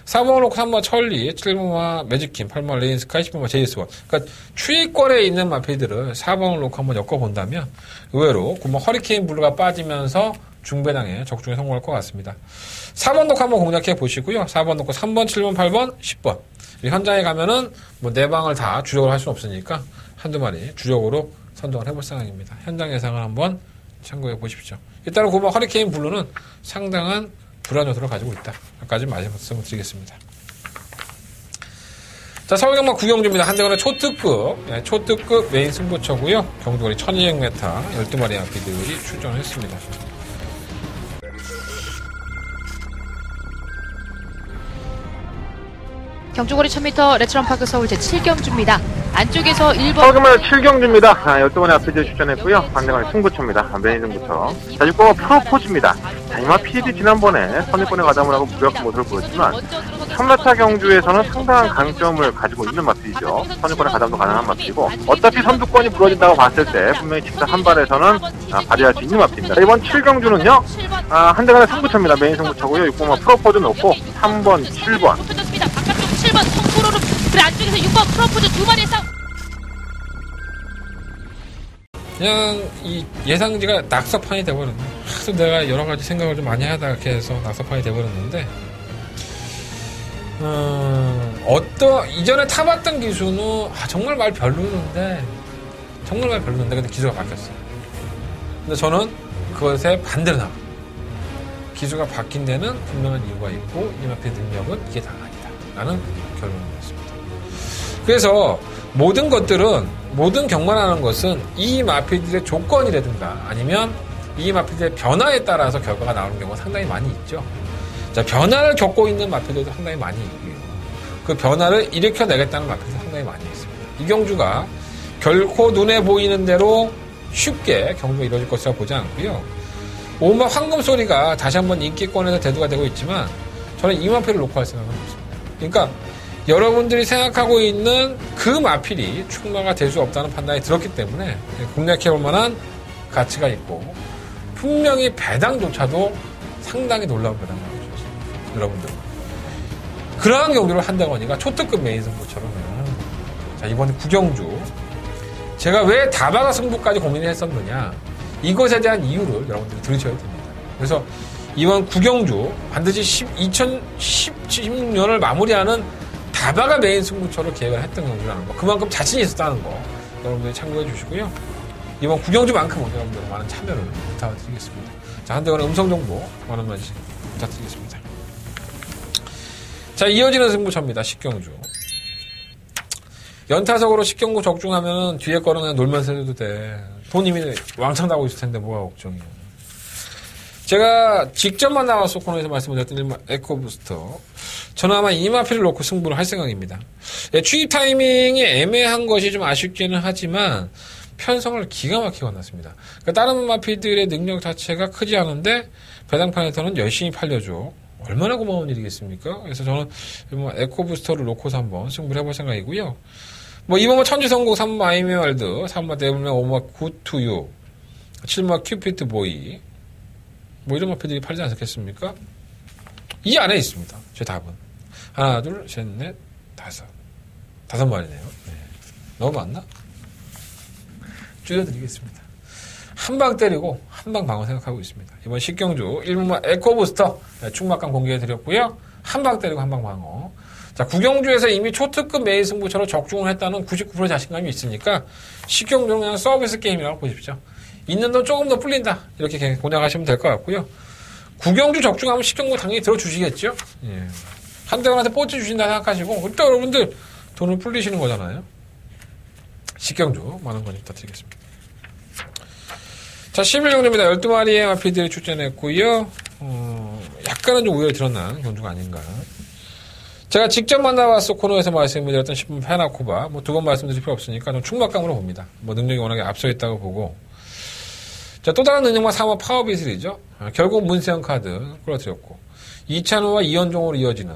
Speaker 3: 4번을 놓고 3번 천리, 7번마 매직킴, 8번 레인스카이, 10번마 JS1. 그러니까 추위권에 있는 마필들을 4번을 놓고 한번 엮어본다면 의외로 9번 허리케인 블루가 빠지면서 중배당에 적중에 성공할 것 같습니다. 4번 놓고 한번 공략해 보시고요. 4번 놓고 3번, 7번, 8번, 10번. 현장에 가면은 네 방을 다 주력을 할 수는 없으니까 한두 마리 주력으로 선정을 해볼 생각입니다. 현장 예상을 한번 참고해 보십시오. 일단은 9번 허리케인 블루는 상당한 불안 요소를 가지고 있다. 여기까지 말씀을 드리겠습니다. 자, 서울경마 9경주입니다. 한대건의 초특급 메인 승부처고요. 경주거리 1200m 12마리 아피들이 출전을 했습니다.
Speaker 4: 경주거리 1000m 레츠런파크 서울 제7경주입니다. 안쪽에서 1번
Speaker 1: 서울경마 7경주입니다. 12마리 아피들 출전했고요. 반대가 승부처입니다. 메인 승부처. 자, 6번은 프로포즈입니다. 자, 이마 PD 지난번에 선입권에 가담을 하고 무리한 모습을 보였지만 참라타 경주에서는 상당한 강점을 가지고 있는 마필이죠. 선두권의 가담도 가능한 마필이고 어차피 선두권이 무너진다고 봤을 때 분명히 직사 한 발에서는 발휘할 수 있는 마필입니다. 이번 7경주는요. 한 대간의 승부처입니다. 메인 승부처고요. 6번 프로포즈 놓고 3번, 7번.
Speaker 4: 좁혀졌습니다. 바깥쪽 7번 성구로로 그래 안쪽에서 6번 프로포즈 두 마리의 싸움.
Speaker 3: 그냥 이 예상지가 낙서판이 돼버렸네. 하도 내가 여러 가지 생각을 좀 많이 하다가 이렇게 해서 낙서판이 돼버렸는데, 이전에 타봤던 기수는 정말 말 별로였는데 근데 기수가 바뀌었어요. 근데 저는 그것에 반대로 나가. 기수가 바뀐 데는 분명한 이유가 있고 이 마필의 능력은 이게 다가 아니다 라는 결론을 냈습니다. 그래서 모든 경마라는 것은 이 마필들의 조건이라든가 아니면 이 마필들의 변화에 따라서 결과가 나오는 경우가 상당히 많이 있죠. 자, 변화를 겪고 있는 마필들도 상당히 많이 있고요. 그 변화를 일으켜내겠다는 마필도 상당히 많이 있습니다. 이 경주가 결코 눈에 보이는 대로 쉽게 경주가 이루어질 것이라 보지 않고요. 온갖 황금 소리가 다시 한번 인기권에서 대두가 되고 있지만 저는 이 마필을 놓고 할 생각은 없습니다. 그러니까 여러분들이 생각하고 있는 그 마필이 출마가 될 수 없다는 판단이 들었기 때문에 공략해볼 만한 가치가 있고 분명히 배당조차도 상당히 놀라운 배당을 주셨습니다. 여러분들. 그러한 경주를 한대건이가 초특급 메인 승부처럼 하는 겁니다. 자, 이번에 구경주. 제가 왜 다바가 승부까지 고민을 했었느냐. 이것에 대한 이유를 여러분들이 들으셔야 됩니다. 그래서 이번 구경주 반드시 2016년을 마무리하는 다바가 메인 승부처로 계획을 했던 경주라는 거. 그만큼 자신이 있었다는 거. 여러분들이 참고해 주시고요. 이번 구경주만큼은 여러분들 많은 참여를 부탁드리겠습니다. 자, 한대원의 음성정보 많은 말씀 부탁드리겠습니다. 자, 이어지는 승부처입니다. 식경주. 연타석으로 식경주 적중하면 뒤에 거는 그냥 놀면서 해도 돼. 돈 이미 왕창 나고 있을 텐데 뭐가 걱정이야. 제가 직접만 나와서 코너에서 말씀드렸던 에코부스터. 저는 아마 이 마필을 놓고 승부를 할 생각입니다. 취입 타이밍이 애매한 것이 좀 아쉽기는 하지만 편성을 기가 막히게 만났습니다. 그러니까 다른 마필들의 능력 자체가 크지 않은데 배당판에서는 열심히 팔려줘. 얼마나 고마운 일이겠습니까? 그래서 저는 에코부스터를 놓고서 한번 승부를 해볼 생각이고요. 이번만 천지성공 3번 아이메월드, 3번 데블맨 5번 굿투유, 7번 큐피트 보이, 이런 마필들이 팔지 않겠습니까? 이 안에 있습니다. 제 답은. 하나, 둘, 셋, 넷, 다섯. 5마리네요. 네. 너무 많나? 줄여드리겠습니다. 한 방 때리고 한 방 방어 생각하고 있습니다. 이번 식경주 1분만 에코부스터 충막감 공개해드렸고요. 한 방 때리고 한 방 방어. 자, 구경주에서 이미 초특급 메인 승부처로 적중을 했다는 99% 자신감이 있으니까 식경주는 그냥 서비스 게임이라고 보십시오. 있는 돈 조금 더 불린다. 이렇게 공략하시면 될 것 같고요. 구경주 적중하면 식경주 당연히 들어주시겠죠. 예. 한대원한테 뽀찌 주신다 생각하시고 그때 여러분들 돈을 불리시는 거잖아요. 식경주 많은 관심 부탁드리겠습니다. 자, 11경주입니다. 12마리의 마필들이 출전했고요. 약간은 좀 우열이 드러난 경주가 아닌가. 제가 직접 만나봤어 코너에서 말씀드렸던 10분 페나코바. 2번 말씀드릴 필요 없으니까 좀 충막감으로 봅니다. 능력이 워낙에 앞서 있다고 보고. 자, 또 다른 능력만 3번 파워비슬이죠. 결국 문세영 카드 끌어들였고. 이찬호와 이현종으로 이어지는.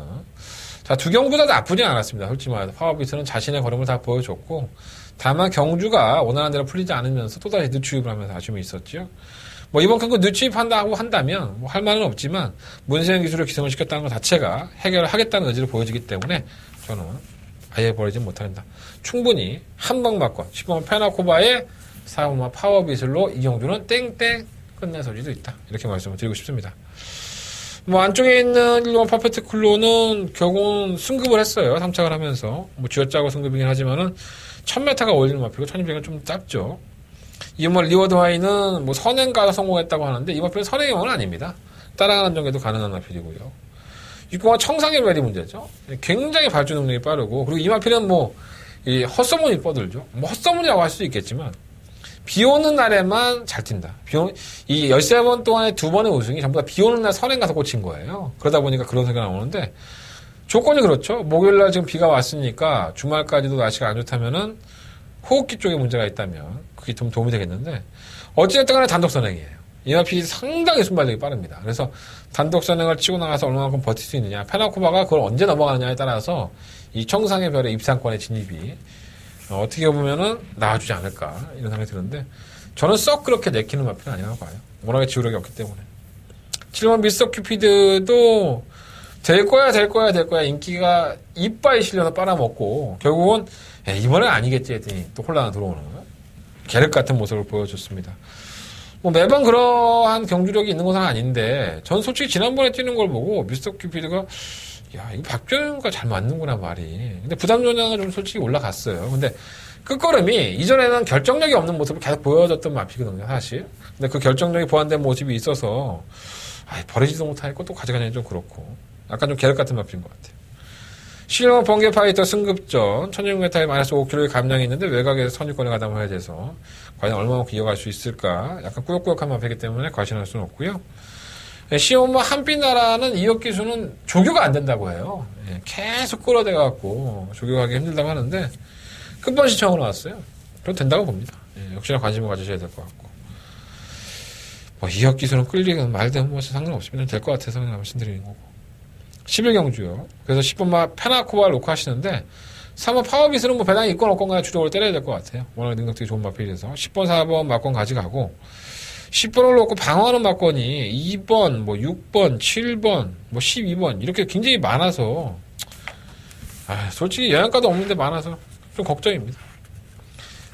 Speaker 3: 자, 두 경주 다 나쁘지 않았습니다. 솔직히 말해서 파워비슬은 자신의 걸음을 다 보여줬고. 다만 경주가 원하는 대로 풀리지 않으면서 또다시 늦추입을 하면서 아쉬움이 있었죠. 이번 경기 늦추입한다고 한다면 할 말은 없지만 문세영 기술을 기성을 시켰다는 것 자체가 해결을 하겠다는 의지를 보여주기 때문에 저는 아예 버리지 못한다. 충분히 한 방 맞고 10번 페나코바의 4번마 파워비슬로 이 경주는 땡땡 끝낼 소지도 있다. 이렇게 말씀을 드리고 싶습니다. 안쪽에 있는 1번 퍼펙트 클로는 결국은 승급을 했어요. 3착을 하면서. 쥐어짜고 승급이긴 하지만은 1000m가 어울리는 마필이고 1200은 좀 짧죠. 이번 리워드 하이는 선행가서 성공했다고 하는데 이 마필은 선행형은 아닙니다. 따라가는 정도도 가능한 마필이고요. 6번은 청상의 벨이 문제죠. 굉장히 발주 능력이 빠르고 그리고 이 마필은 이 헛소문이 뻗들죠. 헛소문이라고 할 수도 있겠지만 비 오는 날에만 잘 뛴다. 이 13번 동안에 2번의 우승이 전부 다 비 오는 날 선행 가서 꽂힌 거예요. 그러다 보니까 그런 소리가 나오는데 조건이 그렇죠. 목요일날 지금 비가 왔으니까 주말까지도 날씨가 안 좋다면은 호흡기 쪽에 문제가 있다면 그게 좀 도움이 되겠는데 어찌됐든 간에 단독 선행이에요. 이마 PD 상당히 순발력이 빠릅니다. 그래서 단독 선행을 치고 나가서 얼마만큼 버틸 수 있느냐. 페나코바가 그걸 언제 넘어가느냐에 따라서 이 청상의 별의 입상권의 진입이 어떻게 보면은 나와주지 않을까 이런 생각이 드는데 저는 썩 그렇게 내키는 마피는 아니라고 봐요. 워낙에 지구력이 없기 때문에. 7번 미스터 큐피드도 될 거야 인기가 이빨이 실려서 빨아먹고 결국은 이번엔 아니겠지 했더니 또 혼란이 들어오는 계륵 같은 모습을 보여줬습니다. 뭐 매번 그러한 경주력이 있는 것은 아닌데 전 솔직히 지난번에 뛰는 걸 보고 미스터 큐피드가 야 이거 박정현과 잘 맞는구나 말이. 근데 부담 조장은 좀 솔직히 올라갔어요. 근데 끝걸음이 이전에는 결정력이 없는 모습을 계속 보여줬던 마피거든요 사실. 근데 그 결정력이 보완된 모습이 있어서 버리지도 못하겠고 또 가져가냐니 좀 그렇고 약간 좀 계륵 같은 마피인 것 같아요. 실버 번개 파이터 승급전 1600m에 마이너스 5kg의 감량이 있는데 외곽에서 선유권에 가담을 해야 돼서 과연 얼마만큼 이어갈 수 있을까 약간 꾸역꾸역한 마피이기 때문에 과신할 수는 없고요. 시오마 한빛나라는 이역 기수는 조교가 안 된다고 해요. 계속 끌어대갖고 조교하기 힘들다고 하는데 끝번 신청으로 나왔어요. 그럼 된다고 봅니다. 역시나 관심을 가지셔야 될 것 같고 뭐 이역 기수는 끌리건 말든 뭐 상관없으면 될 것 같아서 그냥 말씀드리는 거고 11경주요. 그래서 10번 페나코바를 놓고 하시는데 3번 파워비스는 뭐 배당이 있건 없건 주력으로 때려야 될 것 같아요. 워낙 능력들이 좋은 마필이라서 10번 4번 막권 가져가고 10번을 놓고 방어하는 막권이 2번, 뭐 6번, 7번, 뭐 12번 이렇게 굉장히 많아서 솔직히 영양가도 없는데 많아서 좀 걱정입니다.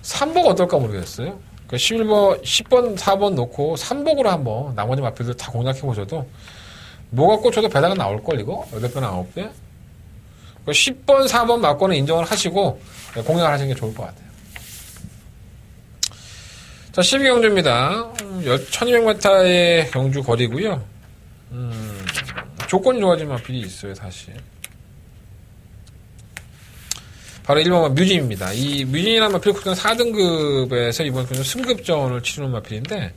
Speaker 3: 3복 어떨까 모르겠어요. 그러니까 11번, 10번, 4번 놓고 3복으로 한번 나머지 마필들 다 공략해보셔도 뭐가 꽂혀도 배당은 나올걸 이거? 8배, 9배? 10번, 4번 막권은 인정을 하시고 공략을 하시는 게 좋을 것 같아요. 자, 12경주입니다. 1200m의 경주 거리고요. 조건이 좋아진 마필이 있어요, 사실. 바로 1번 뮤진입니다. 이 뮤진이라는 마필 국산 4등급에서 이번 승급전을 치르는 마필인데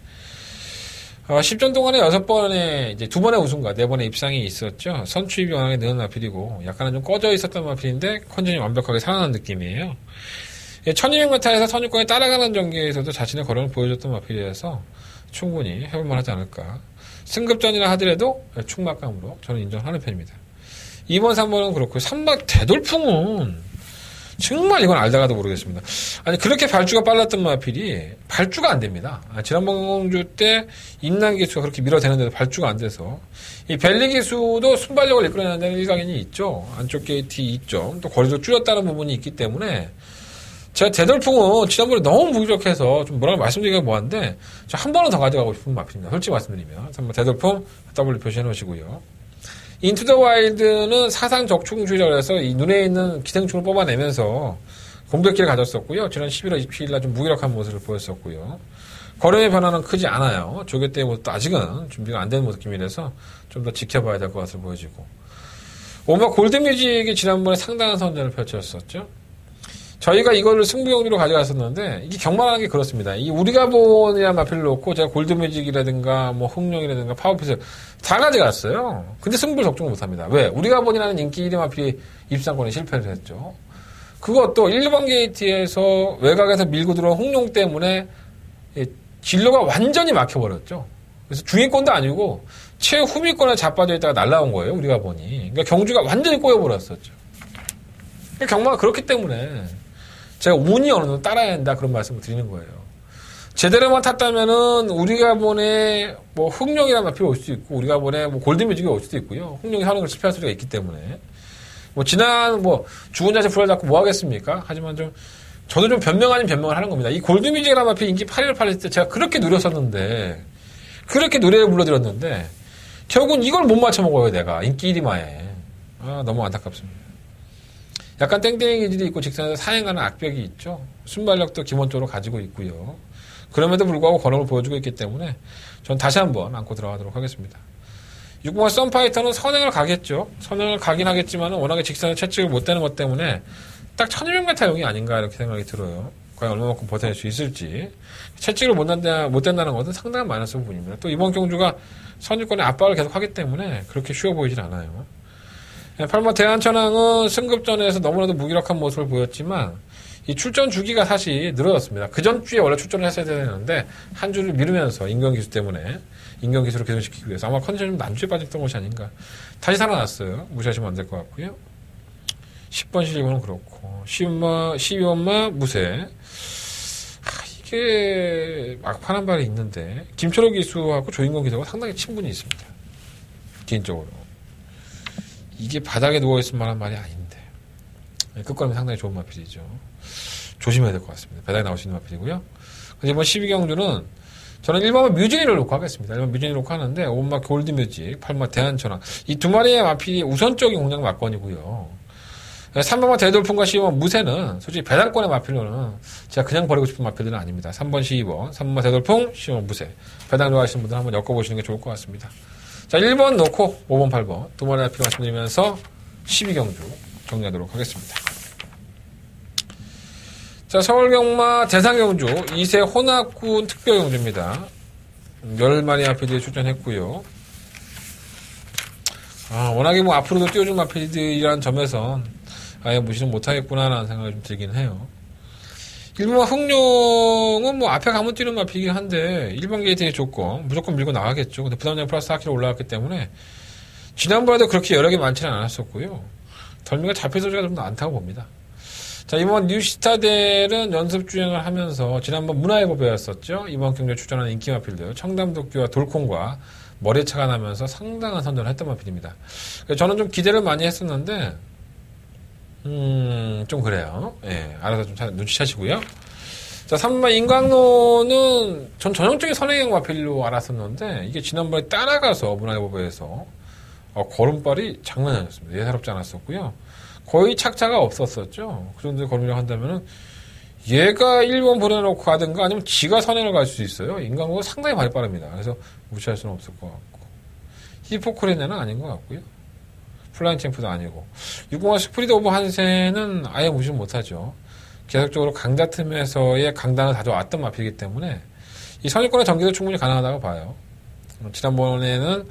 Speaker 3: 10전 동안에 6번에 이제 2번의 우승과 4번의 입상이 있었죠. 선추입이 워낙에 느는 마필이고 약간은 좀 꺼져 있었던 마필인데 컨디션이 완벽하게 살아난 느낌이에요. 1200m에서 선유권에 따라가는 전기에서도 자신의 거름을 보여줬던 마필이라서 충분히 해볼만 하지 않을까. 승급전이라 하더라도 충막감으로 저는 인정하는 편입니다. 2번, 3번은 그렇고 3번 대돌풍은 정말 이건 알다가도 모르겠습니다. 아니 그렇게 발주가 빨랐던 마필이 발주가 안 됩니다. 지난번 경주 때 임난 기수가 그렇게 밀어대는데도 발주가 안 돼서 이 벨리 기수도 순발력을 이끌어내는 데는 일각이 있죠. 안쪽 게이트 2점 또 거리도 줄였다는 부분이 있기 때문에 제가 대돌풍은 지난번에 너무 무기력해서 좀 뭐라고 말씀드리기가 뭐한데 저 한 번은 더 가져가고 싶은 마필입니다. 솔직히 말씀드리면 한번 대돌풍 W 표시해 놓으시고요. 인투 더 와일드는 사상 적충주의라고 해서 이 눈에 있는 기생충을 뽑아내면서 공백기를 가졌었고요. 지난 11월 27일 날 좀 무기력한 모습을 보였었고요. 거름의 변화는 크지 않아요. 조개 때의 모습도 아직은 준비가 안 되는 느낌이라서 좀 더 지켜봐야 될 것 같아 보여지고. 오마 골드뮤직이 지난번에 상당한 선전을 펼쳤었죠. 저희가 이거를 승부용리로 가져갔었는데 이게 경마라는 게 그렇습니다. 이 우리가 본이라는 마필을 놓고 제가 골드뮤직이라든가 뭐 흥룡이라든가 파워핏을 다 가져갔어요. 근데 승부를 적중을 못합니다. 왜? 우리가 본이라는 인기 1위 마필이 입상권에 실패를 했죠. 그것도 1번 게이트에서 외곽에서 밀고 들어온 흥룡 때문에 진로가 완전히 막혀버렸죠. 그래서 중위권도 아니고 최후위권에 자빠져 있다가 날라온 거예요. 우리가 보니. 그러니까 경주가 완전히 꼬여버렸었죠. 경마가 그렇기 때문에 제가 운이 어느 정도 따라야 한다 그런 말씀을 드리는 거예요. 제대로만 탔다면은 우리가 본에 뭐 흥룡이라는 마필이 올 수도 있고 우리가 본에 뭐 골드뮤직이 올 수도 있고요. 흥룡이 하는 걸 실패할 수가 있기 때문에 뭐 지난 뭐 죽은 자식 불러잡고 뭐 하겠습니까? 하지만 좀 저도 좀 변명 아닌 변명을 하는 겁니다. 이 골드뮤직이라는 마필 인기 8위를 팔릴 때 제가 그렇게 노렸었는데 그렇게 노래를 불러드렸는데 결국은 이걸 못 맞춰 먹어요 내가 인기 1위마에. 너무 안타깝습니다. 약간 땡땡이 기질이 있고 직선에서 사행하는 악벽이 있죠. 순발력도 기본적으로 가지고 있고요. 그럼에도 불구하고 거름을 보여주고 있기 때문에 전 다시 한번 안고 들어가도록 하겠습니다. 6번 썬파이터는 선행을 가겠죠. 선행을 가긴 하겠지만 워낙에 직선에 채찍을 못 대는 것 때문에 딱 1200m용이 아닌가 이렇게 생각이 들어요. 과연 얼마만큼 버텨낼 수 있을지. 채찍을 못 댄다는 것은 상당한 마이너스 부분입니다. 또 이번 경주가 선유권의 압박을 계속 하기 때문에 그렇게 쉬워 보이진 않아요. 8번 대한천왕은 승급전에서 너무나도 무기력한 모습을 보였지만 이 출전 주기가 사실 늘어졌습니다. 그 전 주에 원래 출전을 했어야 되는데 한 주를 미루면서 인경기수 때문에 인경기수를 개선시키기 위해서 아마 컨디션이 좀 난주에 빠졌던 것이 아닌가. 다시 살아났어요. 무시하시면 안 될 것 같고요. 10번 12번은 그렇고 12번마 무쇠. 이게 막판 한 발이 있는데 김철호 기수하고 조인권 기수하고 상당히 친분이 있습니다. 개인적으로. 이게 바닥에 누워있을 만한 말이 아닌데 끝걸음이 상당히 좋은 마필이죠. 조심해야 될 것 같습니다. 바닥에 나올 수 있는 마필이고요. 그래서 이번 12경주는 저는 1번마 뮤진이를 놓고 하겠습니다. 1번 뮤진이 놓고 하는데 5번마 골드뮤직, 8번마 대한천왕 이 두 마리의 마필이 우선적인 공략 막건이고요. 3번마 대돌풍과 12번 무쇠는 솔직히 배당권의 마필로는 제가 그냥 버리고 싶은 마필들은 아닙니다. 3번 12번, 3번마 대돌풍, 12번 무쇠. 배당 좋아하시는 분들 한번 엮어보시는 게 좋을 것 같습니다. 자, 1번 놓고 5번, 8번 두 마리 마필 말씀드리면서 12경주 정리하도록 하겠습니다. 자, 서울경마 대상경주 2세 혼합군 특별경주입니다. 10마리 마필들이 출전했고요. 워낙에 뭐 앞으로도 띄워준 마필들이라는 점에선 아예 무시는 못하겠구나라는 생각이 좀 들긴 해요. 일본 흥룡은 뭐 앞에 가면 뛰는 마필이긴 한데 1번 게이트의 조건 무조건 밀고 나가겠죠. 근데 부담량 플러스 4kg 올라갔기 때문에 지난번에도 그렇게 여러 개 많지는 않았었고요. 덜미가 잡힐 소리가 좀 더 많다고 봅니다. 자, 이번 뉴시타델은 연습 주행을 하면서 지난번 문화의 배였었죠. 이번 경기에 출전하는 인기 마필들 청담도끼와 돌콩과 머리차가 나면서 상당한 선전을 했던 마필입니다. 저는 좀 기대를 많이 했었는데 좀 그래요. 예, 알아서 좀 눈치채시고요. 자, 3번 인광로는 전 전형적인 선행형 마필로 알았었는데 이게 지난번에 따라가서 문화예보배에서 걸음발이 장난이 아니었습니다. 예사롭지 않았었고요. 거의 착자가 없었었죠. 그 정도의 걸음이라고 한다면은 얘가 1번 보내놓고 가든가 아니면 지가 선행을 갈 수도 있어요. 인광로가 상당히 많이 빠릅니다. 그래서 무시할 수는 없을 것 같고 히포크레네는 아닌 것 같고요. 플라잉 챔프도 아니고 6번화 스프리드 오브 한세는 아예 무시를 못하죠. 계속적으로 강자 틈에서의 강단을 다져왔던 마필이기 때문에 이 선입권의 전개도 충분히 가능하다고 봐요. 지난번에는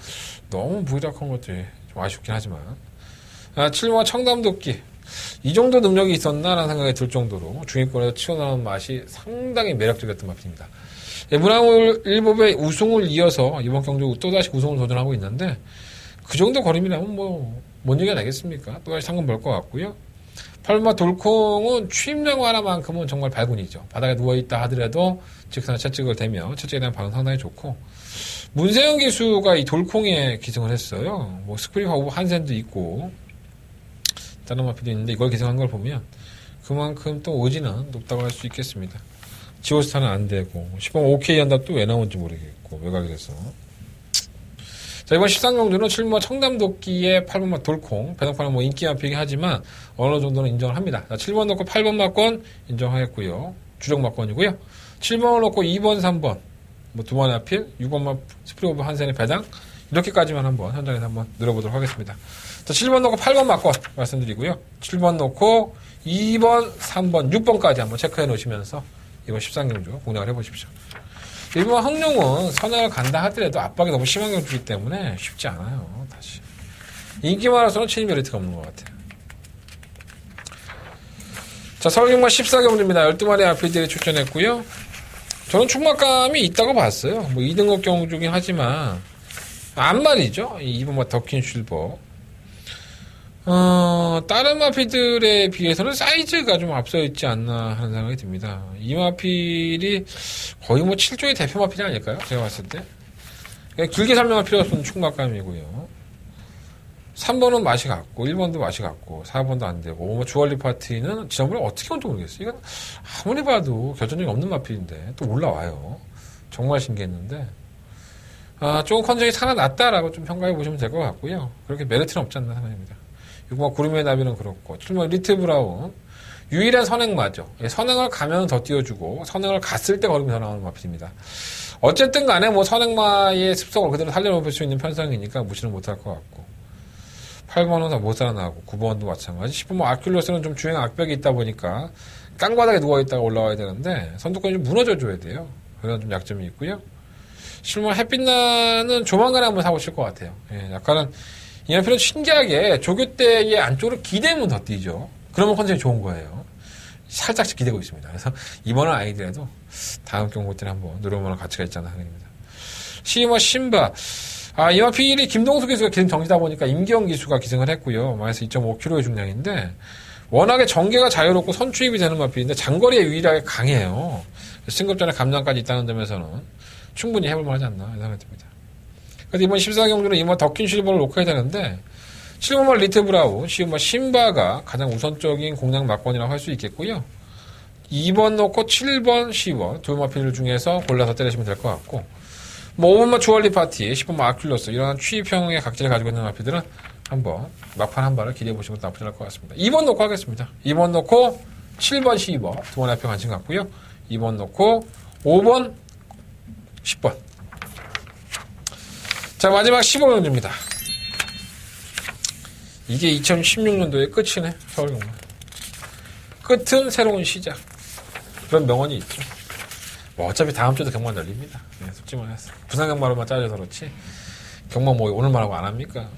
Speaker 3: 너무 무기력한 것들이 좀 아쉽긴 하지만 7번화 청담도끼 이 정도 능력이 있었나라는 생각이 들 정도로 중위권에서 치고나오는 맛이 상당히 매력적이었던 마필입니다. 문화물 1법의 우승을 이어서 이번 경주 또다시 우승을 도전하고 있는데 그 정도 걸음이라면 뭔 얘기가 나겠습니까? 또다시 상금 벌 것 같고요. 8번마 돌콩은 취임령 하나만큼은 정말 발군이죠. 바닥에 누워있다 하더라도 직선에 채찍을 대며 채찍에 대한 반응 상당히 좋고 문세영 기수가 이 돌콩에 기승을 했어요. 스프링 오브 한센도 있고 다른 마필도 있는데 이걸 기승한 걸 보면 그만큼 또 의지는 높다고 할 수 있겠습니다. 지오스타는 안 되고 10번 OK 한다 또 왜 나온지 모르겠고 외곽이 돼서 자, 이번 13경주는 7번마 청담도끼의 8번마 돌콩, 배당판은 인기 마필이긴 하지만 어느 정도는 인정을 합니다. 자, 7번 놓고 8번 마권 인정하겠고요. 주력 마권이고요. 7번을 놓고 2번, 3번, 두 번의 마필, 6번마 스프링 오브 한센의 배당, 이렇게까지만 한번 현장에서 한번 늘어보도록 하겠습니다. 자, 7번 놓고 8번 마권 말씀드리고요. 7번 놓고 2번, 3번, 6번까지 한번 체크해 놓으시면서 이번 13경주 공략을 해보십시오. 일본 흥룡은 선행을 간다 하더라도 압박이 너무 심한 경주이기 때문에 쉽지 않아요. 다시 인기 많아서는 체인 메리트가 없는 것 같아요. 자, 서울경마 14경주입니다. 12마리 아필들이 출전했고요. 저는 충막감이 있다고 봤어요. 2등급 경주긴 하지만 안 말이죠. 2번마 더킨 슐버 다른 마필들에 비해서는 사이즈가 좀 앞서 있지 않나 하는 생각이 듭니다. 이 마필이 거의 7조의 대표 마필이 아닐까요? 제가 봤을 때. 길게 설명할 필요가 없는 충막감이고요. 3번은 맛이 같고, 1번도 맛이 같고, 4번도 안 되고, 주얼리 파티는 지난번에 어떻게 온지 모르겠어요. 이건 아무리 봐도 결정력이 없는 마필인데 또 올라와요. 정말 신기했는데. 조금 컨디션이 살아났다라고 좀 평가해 보시면 될 것 같고요. 그렇게 메리트는 없지 않나 생각합니다. 6번 구름의 나비는 그렇고 7번 리트 브라운 유일한 선행마죠. 선행을 가면 더 띄워주고 선행을 갔을 때 걸음이 더 나오는 마필입니다. 어쨌든 간에 선행마의 습성을 그대로 살려놓을 수 있는 편성이니까 무시는 못할 것 같고 8번은 다 못 살아나고 9번도 마찬가지 10번 아큘러스는 좀 주행 악벽이 있다 보니까 깡바닥에 누워있다가 올라와야 되는데 선두권이 좀 무너져줘야 돼요. 그런 좀 약점이 있고요. 10번 햇빛나는 조만간에 한번 사보실 것 같아요. 약간은 이 마필은 신기하게 조교 때의 안쪽으로 기대면 더 뛰죠. 그러면 컨디션이 좋은 거예요. 살짝씩 기대고 있습니다. 그래서 이번은 아니더라도 다음 경고 때는 한번 노려볼 가치가 있지 않나 생각합니다. 시우마 신바. 이마 필이 김동수 기수가 기승 정지다 보니까 임기영 기수가 기승을 했고요. 마이너스 2.5kg의 중량인데 워낙에 전개가 자유롭고 선추입이 되는 마필인데 장거리에 유일하게 강해요. 승급전에 감량까지 있다는 점에서는 충분히 해볼만 하지 않나 생각이 듭니다. 그래서 이번 14경주는 이마 더킨 실버를 놓고야 되는데 7번말 리트브라우, 시우마 신바가 가장 우선적인 공략 막권이라고 할 수 있겠고요. 2번 놓고 7번, 10번 두 마필 중에서 골라서 때리시면 될 것 같고 5번만 주얼리 파티, 10번만 아큘러스 이런 취입형의 각질을 가지고 있는 마필들은 한번 막판 한 발을 기대해 보시면 나쁘지 않을 것 같습니다. 2번 놓고 하겠습니다. 2번 놓고 7번, 12번 두 번의 합평 관심 같고요. 2번 놓고 5번, 10번. 자, 마지막 15경주입니다. 이게 2016년도의 끝이네. 서울경마. 끝은 새로운 시작. 그런 명언이 있죠. 뭐 어차피 다음 주도 경마 열립니다. 네, 솔직히 말해서. 부산 경마로만 짜져서 그렇지. 경마 뭐 오늘만 하고 안 합니까?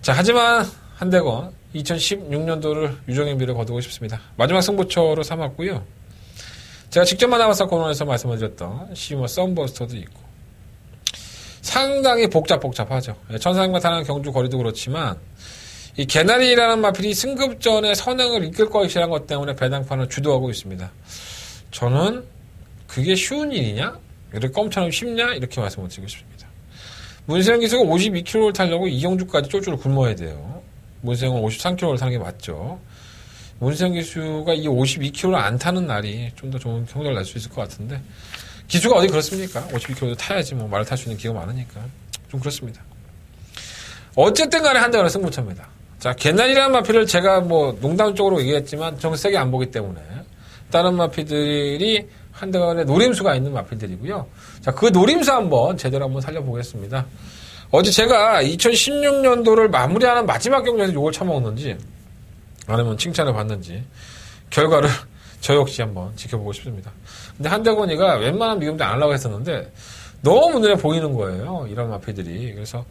Speaker 3: 자, 하지만 한대건 2016년도를 유종의미를 거두고 싶습니다. 마지막 승부처로 삼았고요. 제가 직접 만나봤을 코너에서 말씀을 드렸던 시우마 썬버스터도 있고 상당히 복잡하죠. 천상행마 타는 경주 거리도 그렇지만 이 개나리라는 마필이 승급전에 선행을 이끌 것이라는 것 때문에 배당판을 주도하고 있습니다. 저는 그게 쉬운 일이냐? 이렇게 껌처럼 쉽냐? 이렇게 말씀을 드리고 싶습니다. 문세영 기수가 52km를 타려고 이경주까지 쫄쫄 굶어야 돼요. 문세영은 53km를 타는 게 맞죠. 문세영 기수가 이 52km를 안 타는 날이 좀 더 좋은 성적을 낼 수 있을 것 같은데 기수가 어디 그렇습니까? 52km도 타야지 뭐 말을 탈 수 있는 기회가 많으니까 좀 그렇습니다. 어쨌든 간에 한대건의 승부처입니다. 자, 개나리라는 마필을 제가 뭐 농담적으로 얘기했지만 정 세게 안 보기 때문에 다른 마필들이 한대건의 노림수가 있는 마필들이고요. 자, 그 노림수 한번 제대로 한번 살려보겠습니다. 어제 제가 2016년도를 마무리하는 마지막 경기에서 욕을 처먹었는지 아니면 칭찬을 받는지 결과를 저 역시 한번 지켜보고 싶습니다. 근데 한대건이가 웬만한 미금도 안 하려고 했었는데 너무 눈에 보이는 거예요. 이런 마필들이. 그래서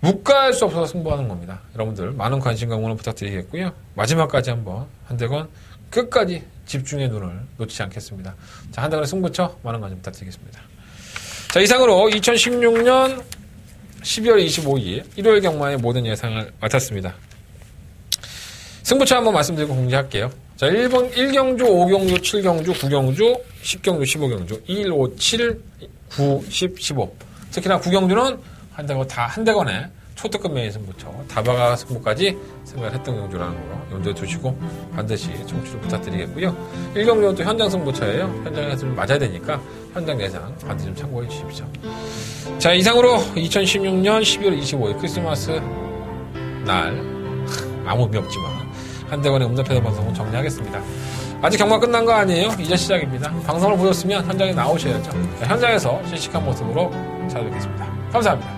Speaker 3: 묵과할 수 없어서 승부하는 겁니다. 여러분들 많은 관심과 응원 부탁드리겠고요. 마지막까지 한번 한대건 끝까지 집중의 눈을 놓치지 않겠습니다. 자, 한대건의 승부처 많은 관심 부탁드리겠습니다. 자, 이상으로 2016년 12월 25일 일요일 경마의 모든 예상을 맡았습니다. 승부처 한번 말씀드리고 공지할게요. 자, 1경주, 5경주, 7경주, 9경주, 10경주, 15경주, 1, 5, 7, 9, 10, 15. 특히나 9경주는 한대건의 초특급 메인 승부처, 다바가 승부까지 생각을 했던 경주라는 거 염두에 두시고 반드시 청취를 부탁드리겠고요. 1경주는 또 현장 승부처예요. 현장에서 좀 맞아야 되니까 현장 예상 반드시 좀 참고해 주십시오. 자, 이상으로 2016년 12월 25일 크리스마스 날 아무 의미 없지만 한대건의 음담패널 방송은 정리하겠습니다. 아직 경마 끝난 거 아니에요? 이제 시작입니다. 방송을 보셨으면 현장에 나오셔야죠. 자, 현장에서 실시간 모습으로 찾아뵙겠습니다. 감사합니다.